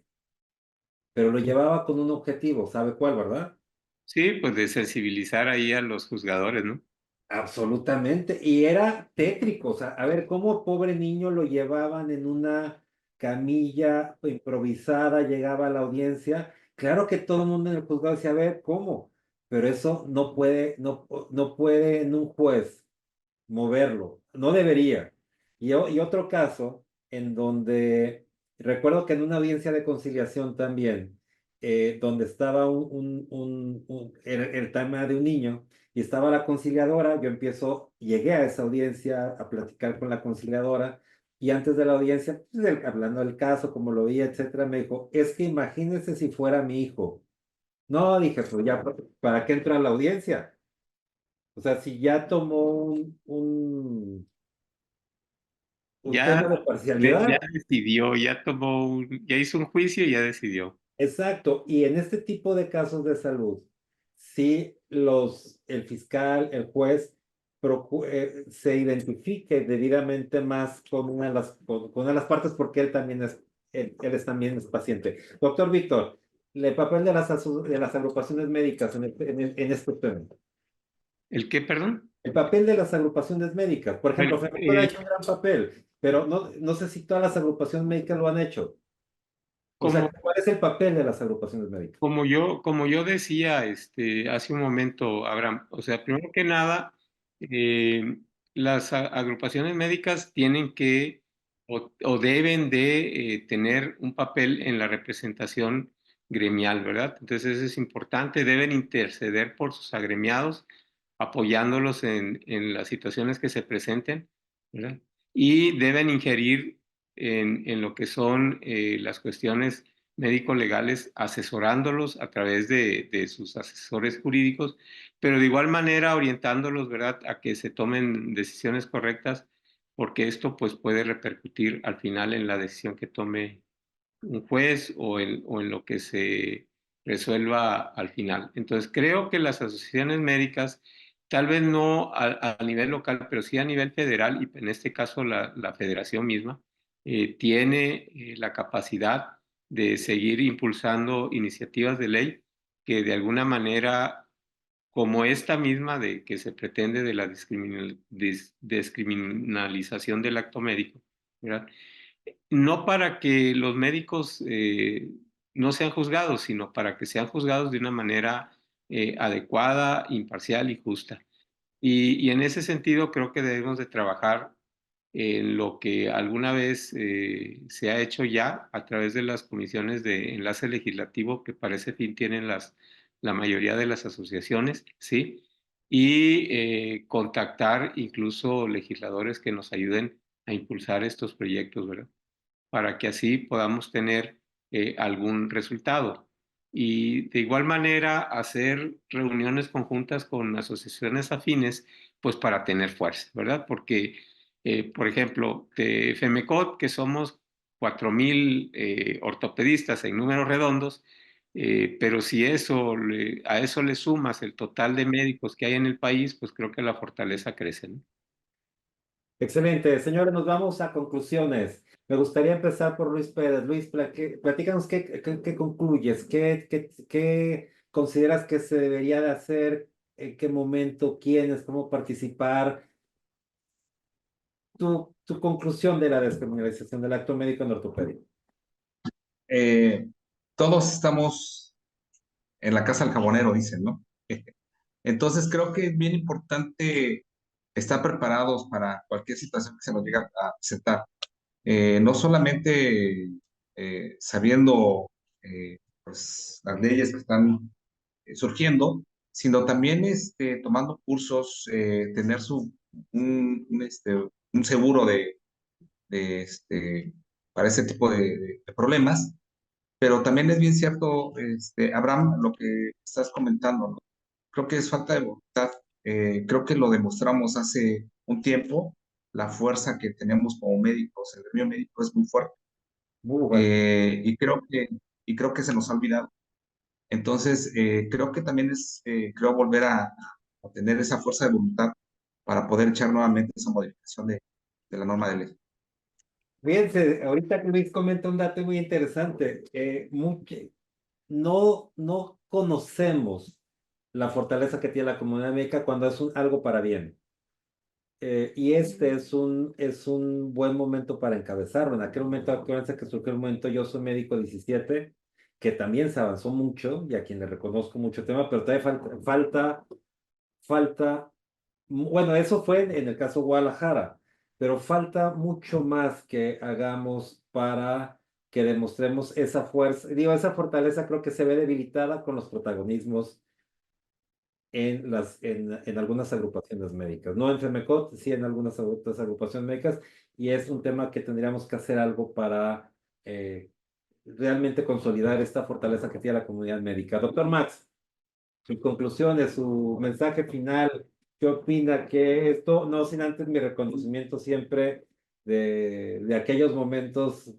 pero lo llevaba con un objetivo, ¿sabe cuál, verdad? Sí, pues de sensibilizar ahí a los juzgadores, ¿no? Absolutamente. Y era tétrico. O sea, a ver, cómo pobre niño lo llevaban en una camilla improvisada, llegaba a la audiencia. Claro que todo el mundo en el juzgado decía, a ver, ¿cómo? Pero eso no puede en un juez moverlo, no debería. Y otro caso en donde, recuerdo que en una audiencia de conciliación también, donde estaba el tema de un niño y estaba la conciliadora, llegué a esa audiencia a platicar con la conciliadora y antes de la audiencia, pues, hablando del caso, como lo vi, etcétera, me dijo, es que imagínese si fuera mi hijo. No, dije, pues ya, ¿para qué entro a la audiencia? O sea, si ya tomó un Ya, tema de ya parcialidad. decidió, ya hizo un juicio y ya decidió. Exacto. Y en este tipo de casos de salud, si el fiscal, el juez, se identifique debidamente más con con una de las partes porque él también es paciente. Doctor Víctor, el papel de de las agrupaciones médicas en este tema. ¿El qué, perdón? El papel de las agrupaciones médicas. Por Bueno, ejemplo, FEMECOL ha hecho un gran papel, pero no sé si todas las agrupaciones médicas lo han hecho. O como sea, ¿cuál es el papel de las agrupaciones médicas? como yo decía hace un momento, Abraham, o sea, primero que nada, eh, las agrupaciones médicas tienen que o deben de tener un papel en la representación gremial, ¿verdad? Entonces eso es importante, deben interceder por sus agremiados, apoyándolos en las situaciones que se presenten, ¿verdad? Y deben ingerir en lo que son las cuestiones médico-legales, asesorándolos a través de sus asesores jurídicos, pero de igual manera orientándolos, ¿verdad?, a que se tomen decisiones correctas, porque esto pues puede repercutir al final en la decisión que tome un juez o en lo que se resuelva al final. Entonces, creo que las asociaciones médicas, tal vez no a nivel local, pero sí a nivel federal, y en este caso la federación misma, tiene la capacidad de seguir impulsando iniciativas de ley que de alguna manera, como esta misma de que se pretende de la descriminalización del acto médico, ¿verdad? No para que los médicos no sean juzgados, sino para que sean juzgados de una manera adecuada, imparcial y justa. Y en ese sentido creo que debemos de trabajar en lo que alguna vez se ha hecho ya a través de las comisiones de enlace legislativo que para ese fin tienen la mayoría de las asociaciones, ¿sí? Y contactar incluso legisladores que nos ayuden a impulsar estos proyectos, ¿verdad? Para que así podamos tener algún resultado. Y de igual manera hacer reuniones conjuntas con asociaciones afines, pues para tener fuerza, ¿verdad? Porque, por ejemplo, de FEMECOT, que somos 4,000 ortopedistas en números redondos, pero si a eso le sumas el total de médicos que hay en el país, pues creo que la fortaleza crece, ¿no? Excelente. Señores, nos vamos a conclusiones. Me gustaría empezar por Luis Pérez. Luis, platícanos qué concluyes, qué consideras que se debería de hacer, en qué momento, quiénes, cómo participar. Tu conclusión de la descriminalización del acto médico en ortopedia. Eh, Todos estamos en la casa del jabonero, dicen, ¿no? Entonces creo que es bien importante estar preparados para cualquier situación que se nos llegue a presentar. No solamente sabiendo pues, las leyes que están surgiendo, sino también tomando cursos, tener un seguro de, este, para ese tipo de problemas. Pero también es bien cierto, Abraham, lo que estás comentando, ¿no? Creo que es falta de voluntad. Creo que lo demostramos hace un tiempo. La fuerza que tenemos como médicos, el gremio médico es muy fuerte. Muy bueno. Y creo que se nos ha olvidado. Entonces, creo que también creo volver a tener esa fuerza de voluntad para poder echar nuevamente esa modificación de la norma de ley. Fíjense, ahorita que Luis comenta un dato muy interesante. No conocemos la fortaleza que tiene la comunidad médica cuando es algo para bien. Y este es un buen momento para encabezarlo. En aquel momento, acuérdense que surgió el momento, yo soy médico 17, que también se avanzó mucho y a quien le reconozco mucho tema, pero todavía falta, bueno, eso fue en el caso de Guadalajara, pero falta mucho más que hagamos para que demostremos esa fuerza, digo, esa fortaleza creo que se ve debilitada con los protagonismos en algunas agrupaciones médicas, no en FEMECOT, sí en algunas otras agrupaciones médicas, y es un tema que tendríamos que hacer algo para realmente consolidar esta fortaleza que tiene la comunidad médica. Doctor Max, sus conclusiones, su mensaje final, ¿qué opina? Que esto, no sin antes mi reconocimiento siempre de aquellos momentos.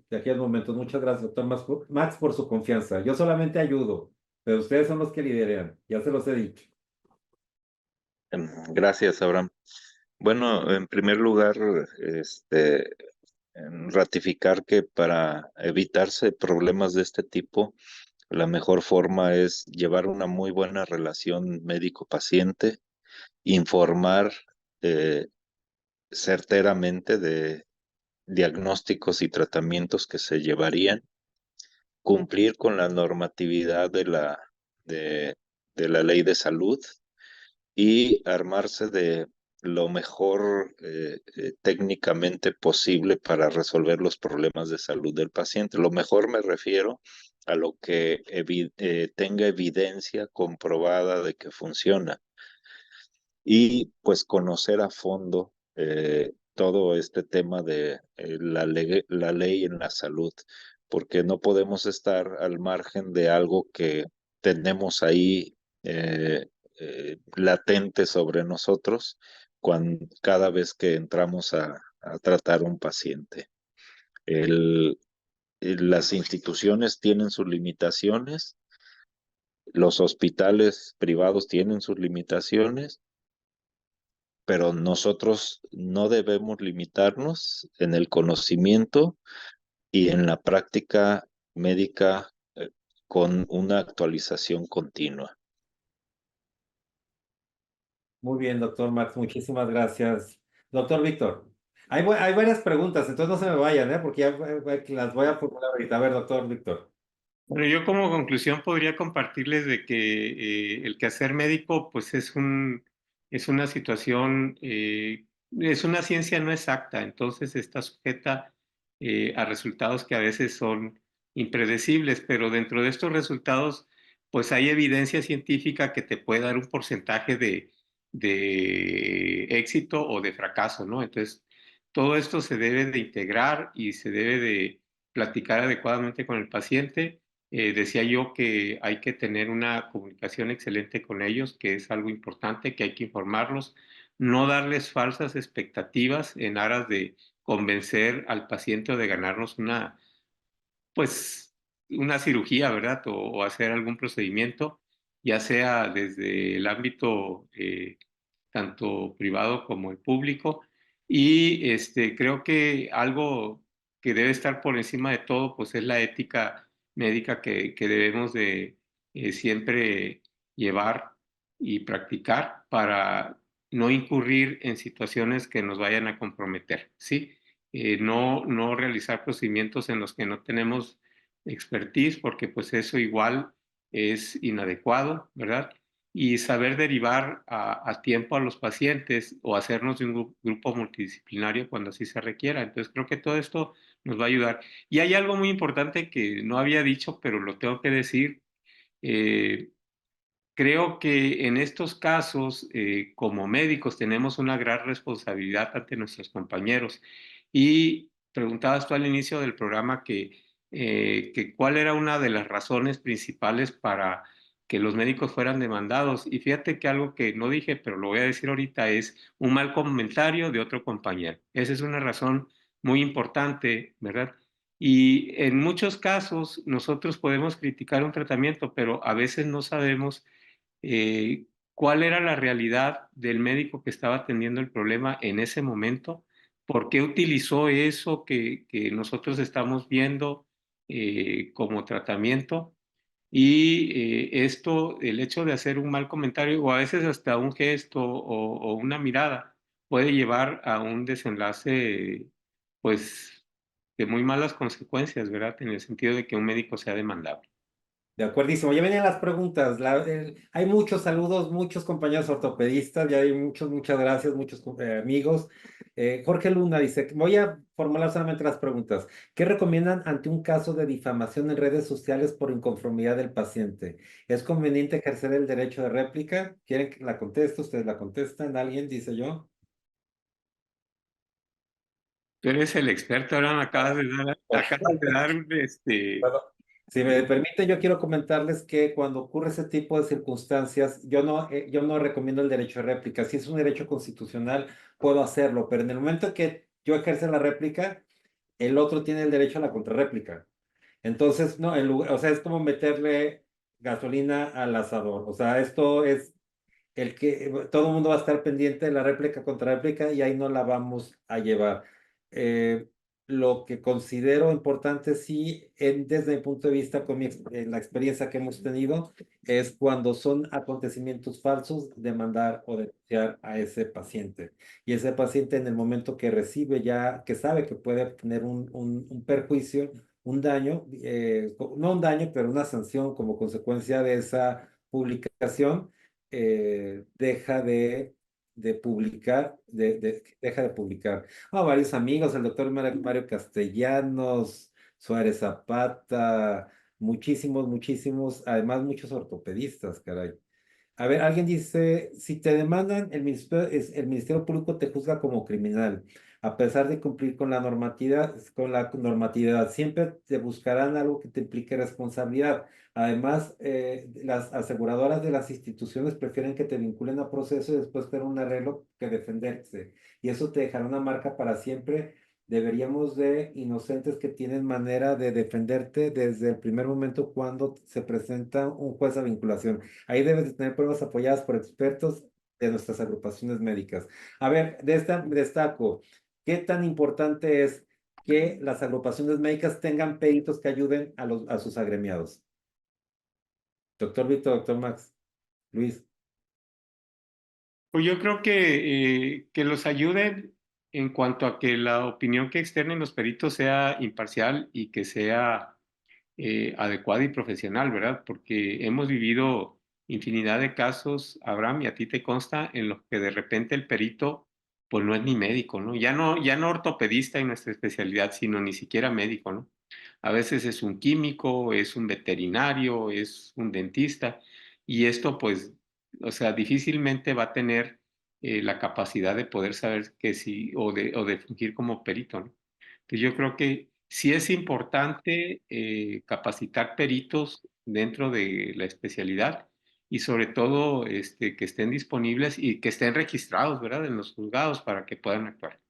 Muchas gracias, doctor Max, por su confianza. Yo solamente ayudo, pero ustedes son los que lideran, ya se los he dicho. Gracias, Abraham. Bueno, en primer lugar, ratificar que para evitarse problemas de este tipo, la mejor forma es llevar una muy buena relación médico-paciente, informar eh, certeramente de diagnósticos y tratamientos que se llevarían, cumplir con la normatividad de, de la ley de salud y armarse de lo mejor técnicamente posible para resolver los problemas de salud del paciente. Lo mejor me refiero a lo que tenga evidencia comprobada de que funciona y pues conocer a fondo todo este tema de la ley en la salud, porque no podemos estar al margen de algo que tenemos ahí latente sobre nosotros cada vez que entramos a tratar un paciente. El, las instituciones tienen sus limitaciones, los hospitales privados tienen sus limitaciones, pero nosotros no debemos limitarnos en el conocimiento y en la práctica médica con una actualización continua. Muy bien, doctor Max, muchísimas gracias. Doctor Víctor, hay varias preguntas, entonces no se me vayan, ¿eh? Porque ya las voy a formular ahorita. A ver, doctor Víctor. Bueno, yo como conclusión podría compartirles de que el quehacer médico pues es una situación, es una ciencia no exacta, entonces está sujeta a resultados que a veces son impredecibles, pero dentro de estos resultados pues hay evidencia científica que te puede dar un porcentaje de éxito o de fracaso, ¿no? Entonces, todo esto se debe de integrar y se debe de platicar adecuadamente con el paciente. Decía yo que hay que tener una comunicación excelente con ellos, que es algo importante, que hay que informarlos, no darles falsas expectativas en aras de convencer al paciente o de ganarnos pues, una cirugía, ¿verdad? O hacer algún procedimiento, ya sea desde el ámbito tanto privado como el público. Y creo que algo que debe estar por encima de todo, pues es la ética médica que debemos de siempre llevar y practicar para no incurrir en situaciones que nos vayan a comprometer, ¿sí? No realizar procedimientos en los que no tenemos expertise, porque pues eso igual es inadecuado, ¿verdad? Y saber derivar a tiempo a los pacientes o hacernos de un grupo multidisciplinario cuando así se requiera. Entonces creo que todo esto nos va a ayudar. Y hay algo muy importante que no había dicho, pero lo tengo que decir. Eh, Creo que en estos casos, como médicos, tenemos una gran responsabilidad ante nuestros compañeros. Y preguntabas tú al inicio del programa que cuál era una de las razones principales para que los médicos fueran demandados. Y fíjate que algo que no dije, pero lo voy a decir ahorita, es un mal comentario de otro compañero. Esa es una razón muy importante, ¿verdad? Y en muchos casos nosotros podemos criticar un tratamiento, pero a veces no sabemos eh, cuál era la realidad del médico que estaba atendiendo el problema en ese momento, por qué utilizó eso que nosotros estamos viendo como tratamiento. Y esto, el hecho de hacer un mal comentario o a veces hasta un gesto o una mirada puede llevar a un desenlace, pues, de muy malas consecuencias, ¿verdad? En el sentido de que un médico sea demandado. De acuerdísimo, ya vienen las preguntas. Hay muchos saludos, muchos compañeros ortopedistas, ya hay muchos, muchas gracias, muchos amigos. Jorge Luna dice, voy a formular solamente las preguntas. ¿Qué recomiendan ante un caso de difamación en redes sociales por inconformidad del paciente? ¿Es conveniente ejercer el derecho de réplica? ¿Quieren que la conteste? ¿Ustedes la contestan? ¿Alguien? Dice yo. Tú eres el experto, ahora me acabas de dar Bueno, si me permite, yo quiero comentarles que cuando ocurre ese tipo de circunstancias, yo no recomiendo el derecho de réplica. Si es un derecho constitucional, puedo hacerlo, pero en el momento que yo ejerce la réplica, el otro tiene el derecho a la contrarréplica. Entonces, no, o sea, es como meterle gasolina al asador. O sea, esto es el que todo el mundo va a estar pendiente de la réplica contra réplica y ahí no la vamos a llevar. Eh, lo que considero importante, sí, desde mi punto de vista, la experiencia que hemos tenido, es cuando son acontecimientos falsos, demandar o denunciar a ese paciente. Y ese paciente en el momento que recibe ya, que sabe que puede tener un perjuicio, un daño, no un daño, pero una sanción como consecuencia de esa publicación, deja de publicar, deja de publicar. Varios amigos, el doctor Mario Castellanos, Suárez Zapata, muchísimos, muchísimos, además muchos ortopedistas, caray. A ver, alguien dice, si te demandan, el Ministerio Público te juzga como criminal, a pesar de cumplir con la normatividad, siempre te buscarán algo que te implique responsabilidad. Además, las aseguradoras de las instituciones prefieren que te vinculen a proceso y después tener un arreglo que defenderse. Y eso te dejará una marca para siempre. Deberíamos de inocentes que tienen manera de defenderte desde el primer momento cuando se presenta un juez a vinculación. Ahí debes de tener pruebas apoyadas por expertos de nuestras agrupaciones médicas. A ver, de esta destaco, ¿qué tan importante es que las agrupaciones médicas tengan peritos que ayuden a sus agremiados? Doctor Víctor, doctor Max, Luis. Pues yo creo que los ayuden en cuanto a que la opinión que externen los peritos sea imparcial y que sea adecuada y profesional, ¿verdad? Porque hemos vivido infinidad de casos, Abraham, y a ti te consta, en los que de repente el perito, pues no es ni médico, ¿no? Ya no ortopedista en nuestra especialidad, sino ni siquiera médico, ¿no? A veces es un químico, es un veterinario, es un dentista, y esto, pues, o sea, difícilmente va a tener la capacidad de poder saber que sí, o de fungir como perito, ¿no? Entonces yo creo que sí es importante capacitar peritos dentro de la especialidad y sobre todo que estén disponibles y que estén registrados, ¿verdad? En los juzgados para que puedan actuar.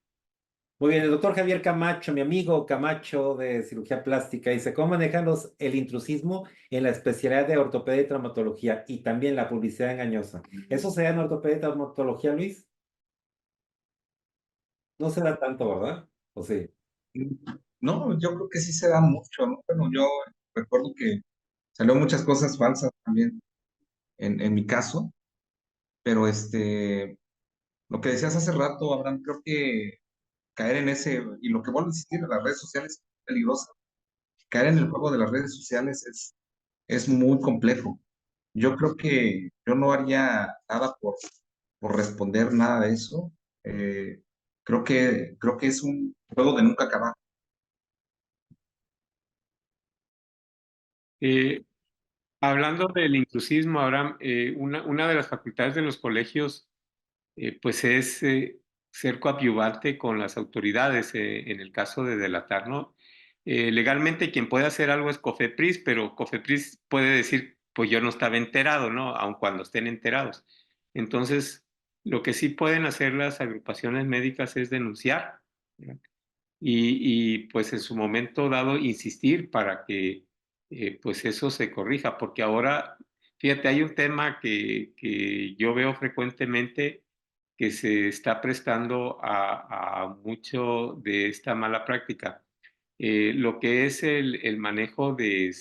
Muy bien, el doctor Javier Camacho, mi amigo Camacho de cirugía plástica, dice, ¿cómo manejan el intrusismo en la especialidad de ortopedia y traumatología y también la publicidad engañosa? ¿Eso se da en ortopedia y traumatología, Luis? No se da tanto, ¿verdad? ¿O sí? No, yo creo que sí se da mucho, ¿no? Bueno, yo recuerdo que salió muchas cosas falsas también en mi caso, pero lo que decías hace rato, Abraham, creo que caer en ese, y lo que vuelvo a insistir, en las redes sociales es peligroso. Caer en el juego de las redes sociales es muy complejo. Yo creo que yo no haría nada por responder nada de eso. Eh, creo que es un juego de nunca acabar. Eh, Hablando del intrusismo, Abraham, una de las facultades de los colegios pues es ser coadyuvante con las autoridades en el caso de delatar, ¿no? Legalmente quien puede hacer algo es COFEPRIS, pero COFEPRIS puede decir pues yo no estaba enterado, ¿no? Aun cuando estén enterados. Entonces, lo que sí pueden hacer las agrupaciones médicas es denunciar, ¿verdad? Pues en su momento dado insistir para que pues eso se corrija, porque ahora, fíjate, hay un tema que yo veo frecuentemente que se está prestando a mucho de esta mala práctica. Lo que es el manejo de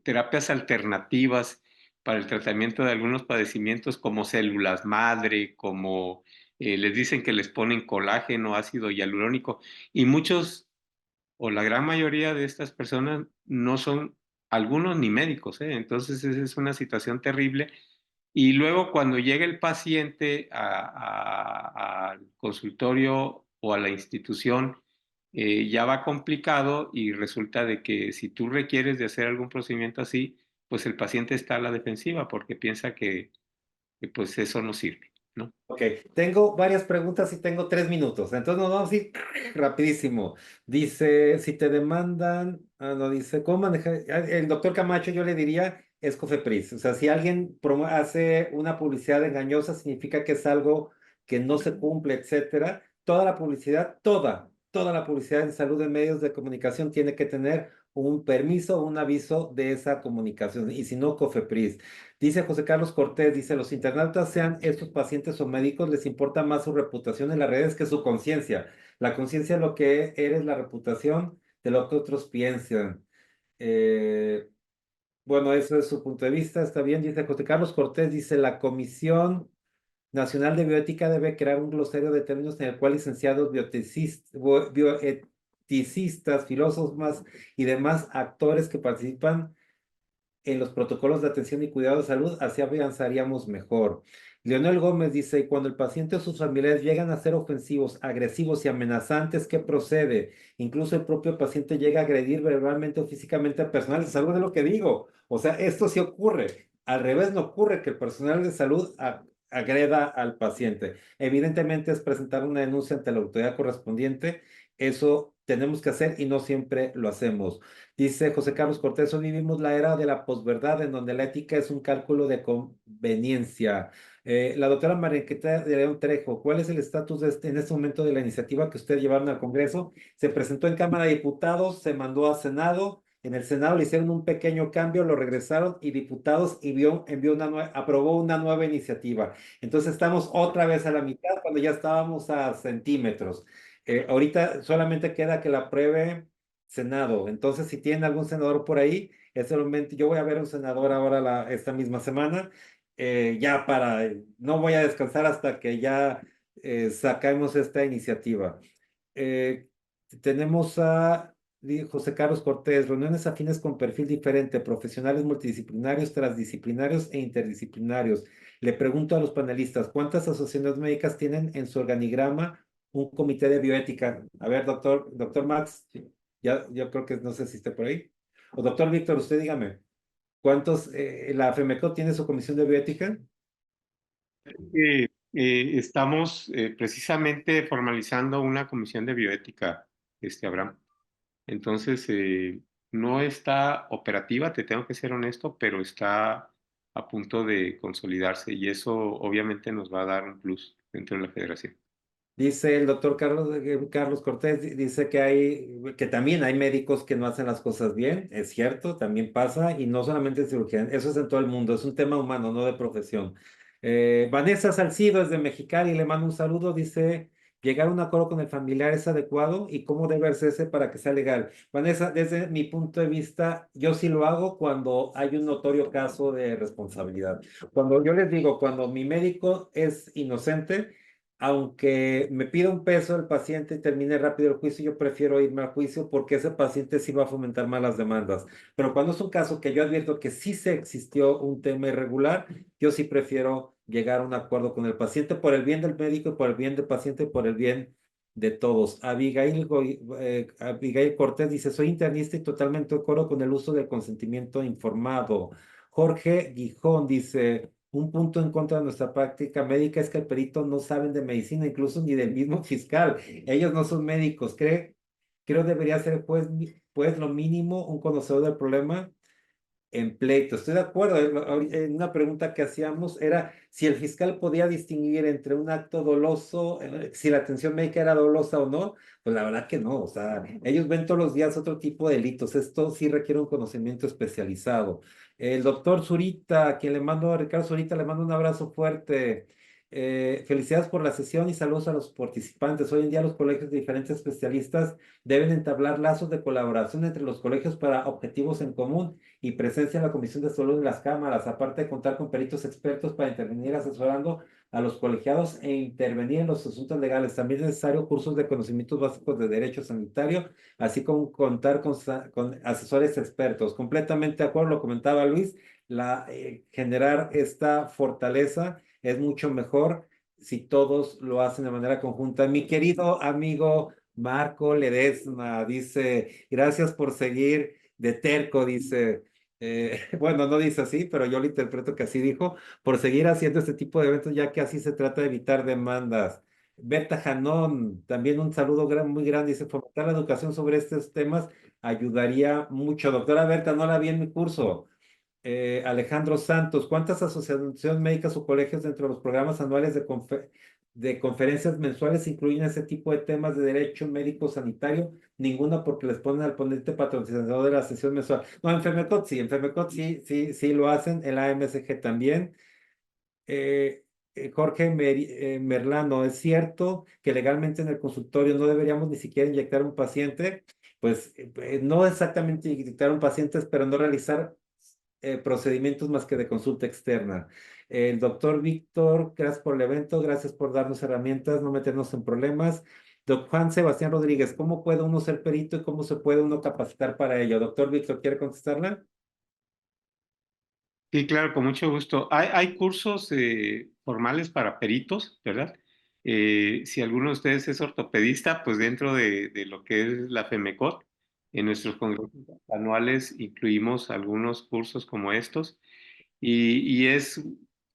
terapias alternativas para el tratamiento de algunos padecimientos como células madre, como les dicen que les ponen colágeno, ácido hialurónico, y muchos o la gran mayoría de estas personas no son algunos ni médicos, ¿eh? Entonces esa es una situación terrible. Y luego cuando llega el paciente al consultorio o a la institución, ya va complicado y resulta de que si tú requieres de hacer algún procedimiento así, pues el paciente está a la defensiva porque piensa que pues eso no sirve, ¿no? Ok, tengo varias preguntas y tengo 3 minutos, entonces nos vamos a ir rapidísimo. Dice, si te demandan, no dice, ¿cómo manejar? El doctor Camacho yo le diría, es COFEPRIS. O sea, si alguien hace una publicidad engañosa, significa que es algo que no se cumple, etcétera. Toda la publicidad, toda la publicidad en salud en medios de comunicación tiene que tener un permiso, un aviso de esa comunicación, y si no, COFEPRIS. Dice José Carlos Cortés, dice, los internautas, sean estos pacientes o médicos, les importa más su reputación en las redes que su conciencia. La conciencia es lo que eres, la reputación de lo que otros piensan. Eh, bueno, eso es su punto de vista, está bien. Dice José Carlos Cortés, dice, la Comisión Nacional de Bioética debe crear un glosario de términos en el cual licenciados bioeticistas, filósofos y demás actores que participan en los protocolos de atención y cuidado de salud, así avanzaríamos mejor. Leonel Gómez dice, y cuando el paciente o sus familiares llegan a ser ofensivos, agresivos y amenazantes, ¿qué procede? Incluso el propio paciente llega a agredir verbalmente o físicamente al personal de salud, de lo que digo. O sea, esto sí ocurre. Al revés, no ocurre que el personal de salud agreda al paciente. Evidentemente es presentar una denuncia ante la autoridad correspondiente. Eso tenemos que hacer y no siempre lo hacemos. Dice José Carlos Cortés, hoy vivimos la era de la posverdad, en donde la ética es un cálculo de conveniencia. La doctora Marianquita de León Trejo, ¿cuál es el estatus en este momento de la iniciativa que ustedes llevaron al Congreso? Se presentó en Cámara de Diputados, se mandó a Senado, en el Senado le hicieron un pequeño cambio, lo regresaron y diputados aprobó una nueva iniciativa. Entonces estamos otra vez a la mitad cuando ya estábamos a centímetros. Ahorita solamente queda que la apruebe Senado. Entonces, si tienen algún senador por ahí, es el momento. Yo voy a ver un senador ahora esta misma semana, ya no voy a descansar hasta que ya saquemos esta iniciativa. Eh, tenemos a José Carlos Cortés, reuniones afines con perfil diferente, profesionales multidisciplinarios, transdisciplinarios e interdisciplinarios. Le pregunto a los panelistas, ¿cuántas asociaciones médicas tienen en su organigrama un comité de bioética? A ver, doctor Max, ya, yo creo que no sé si esté por ahí. O doctor Víctor, usted dígame, ¿cuántos, la FEMECO tiene su comisión de bioética? Estamos precisamente formalizando una comisión de bioética, Abraham. Entonces, no está operativa, te tengo que ser honesto, pero está a punto de consolidarse y eso obviamente nos va a dar un plus dentro de la federación. Dice el doctor Carlos Cortés, dice que también hay médicos que no hacen las cosas bien, es cierto, también pasa, y no solamente en cirugía, eso es en todo el mundo, es un tema humano, no de profesión. Vanessa Salcido es de Mexicali, le mando un saludo, dice, llegar a un acuerdo con el familiar es adecuado y cómo debe hacerse para que sea legal. Vanessa, desde mi punto de vista, yo sí lo hago cuando hay un notorio caso de responsabilidad. Cuando yo les digo, cuando mi médico es inocente, aunque me pida un peso el paciente y termine rápido el juicio, yo prefiero irme al juicio porque ese paciente sí va a fomentar malas demandas. Pero cuando es un caso que yo advierto que sí se existió un tema irregular, yo sí prefiero llegar a un acuerdo con el paciente por el bien del médico, por el bien del paciente, por el bien de todos. Abigail Cortés dice, soy internista y totalmente de acuerdo con el uso del consentimiento informado. Jorge Gijón dice, un punto en contra de nuestra práctica médica es que el perito no saben de medicina, incluso ni del mismo fiscal. Ellos no son médicos. Creo debería ser pues lo mínimo un conocedor del problema en pleito. Estoy de acuerdo. En una pregunta que hacíamos era si el fiscal podía distinguir entre un acto doloso, si la atención médica era dolosa o no. Pues la verdad que no. O sea, ellos ven todos los días otro tipo de delitos. Esto sí requiere un conocimiento especializado. El doctor Zurita, a quien le mando, a Ricardo Zurita, le mando un abrazo fuerte. Felicidades por la sesión y saludos a los participantes. Hoy en día los colegios de diferentes especialistas deben entablar lazos de colaboración entre los colegios para objetivos en común y presencia en la Comisión de Salud en las cámaras, aparte de contar con peritos expertos para intervenir asesorando a los colegiados e intervenir en los asuntos legales. También es necesario cursos de conocimientos básicos de derecho sanitario, así como contar con asesores expertos. Completamente de acuerdo, lo comentaba Luis, generar esta fortaleza es mucho mejor si todos lo hacen de manera conjunta. Mi querido amigo Marco Ledesma dice, gracias por seguir de terco, dice, bueno, no dice así, pero yo lo interpreto que así dijo, por seguir haciendo este tipo de eventos, ya que así se trata de evitar demandas. Berta Janón, también un saludo muy grande, dice, fomentar la educación sobre estos temas ayudaría mucho. Doctora Berta, no la vi en mi curso. Alejandro Santos, ¿cuántas asociaciones médicas o colegios dentro de los programas anuales de conferencias mensuales incluyen ese tipo de temas de derecho médico sanitario? Ninguna porque les ponen al ponente patrocinador de la sesión mensual. No, en Femecot sí lo hacen, el AMSG también. Jorge Merlano, ¿es cierto que legalmente en el consultorio no deberíamos ni siquiera inyectar a un paciente? Pues no exactamente inyectar a un paciente, pero no realizar procedimientos más que de consulta externa. El doctor Víctor, gracias por el evento, gracias por darnos herramientas, no meternos en problemas. Doctor Juan Sebastián Rodríguez, ¿cómo puede uno ser perito y cómo se puede uno capacitar para ello? Doctor Víctor, ¿quiere contestarla? Sí, claro, con mucho gusto. Hay cursos formales para peritos, ¿verdad? Si alguno de ustedes es ortopedista, pues dentro de lo que es la FEMECOT, en nuestros congresos anuales incluimos algunos cursos como estos y es,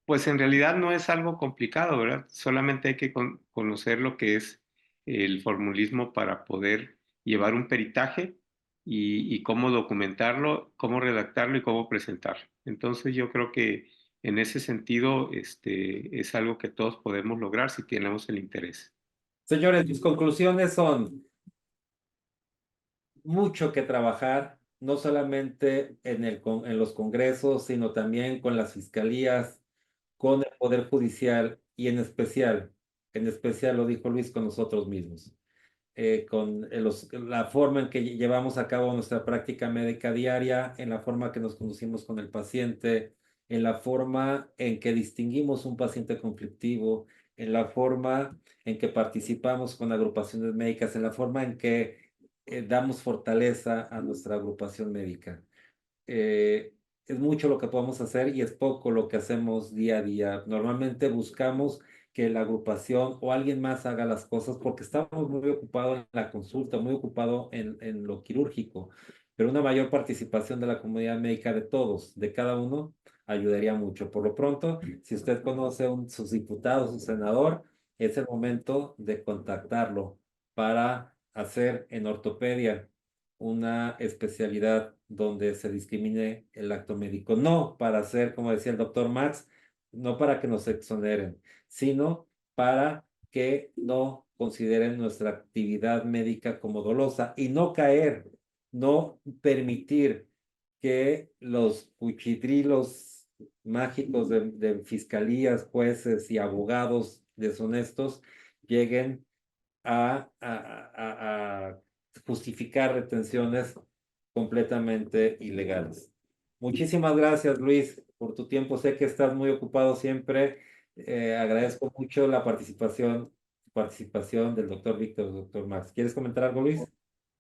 pues en realidad no es algo complicado, ¿verdad? Solamente hay que conocer lo que es el formulismo para poder llevar un peritaje y cómo documentarlo, cómo redactarlo y cómo presentarlo. Entonces yo creo que en ese sentido es algo que todos podemos lograr si tenemos el interés. Señores, mis conclusiones son mucho que trabajar, no solamente en los congresos, sino también con las fiscalías, con el Poder Judicial y en especial lo dijo Luis, con nosotros mismos, con la forma en que llevamos a cabo nuestra práctica médica diaria, en la forma que nos conducimos con el paciente, en la forma en que distinguimos un paciente conflictivo, en la forma en que participamos con agrupaciones médicas, en la forma en que damos fortaleza a nuestra agrupación médica. Es mucho lo que podemos hacer y es poco lo que hacemos día a día. Normalmente buscamos que la agrupación o alguien más haga las cosas porque estamos muy ocupados en la consulta, muy ocupados en lo quirúrgico, pero una mayor participación de la comunidad médica de todos, de cada uno, ayudaría mucho. Por lo pronto, si usted conoce sus diputados, su senador, es el momento de contactarlo para hacer en ortopedia una especialidad donde se discrimine el acto médico. No para hacer, como decía el doctor Max, no para que nos exoneren, sino para que no consideren nuestra actividad médica como dolosa y no caer, no permitir que los cuchidrilos mágicos de fiscalías, jueces y abogados deshonestos lleguen a justificar retenciones completamente ilegales. Muchísimas gracias, Luis, por tu tiempo. Sé que estás muy ocupado siempre. Agradezco mucho la participación del doctor Víctor, doctor Max. ¿Quieres comentar algo, Luis? Un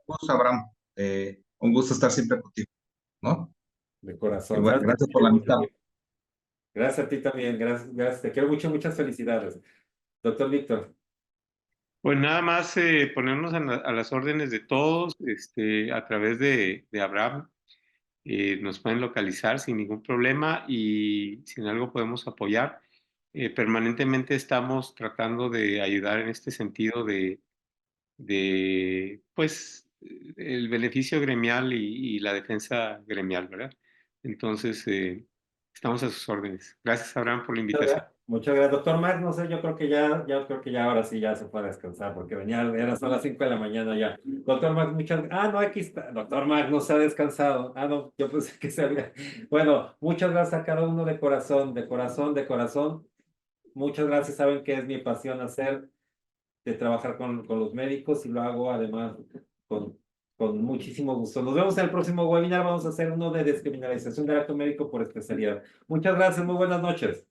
gusto, Abraham. Un gusto estar siempre contigo, ¿no? De Y corazón. bueno, Sabes que te gracias por la quiero mucho, amistad. Luis. Gracias a ti también. Gracias, gracias. Te quiero mucho, muchas felicidades. Doctor Víctor. Pues nada más ponernos a las órdenes de todos, a través de Abraham. Nos pueden localizar sin ningún problema y si en algo podemos apoyar. Permanentemente estamos tratando de ayudar en este sentido pues, el beneficio gremial y la defensa gremial, ¿verdad? Entonces, estamos a sus órdenes. Gracias, Abraham, por la invitación. Muchas gracias, doctor Max. No sé, yo creo que ya ahora sí ya se puede descansar porque son las 5 de la mañana ya. Doctor Max, no, aquí está. Doctor Max no se ha descansado. No, yo pensé que se había. Bueno, muchas gracias a cada uno de corazón, de corazón, de corazón. Muchas gracias. Saben que es mi pasión de trabajar con los médicos y lo hago además con, con muchísimo gusto. Nos vemos en el próximo webinar. Vamos a hacer uno de descriminalización del acto médico por especialidad. Muchas gracias. Muy buenas noches.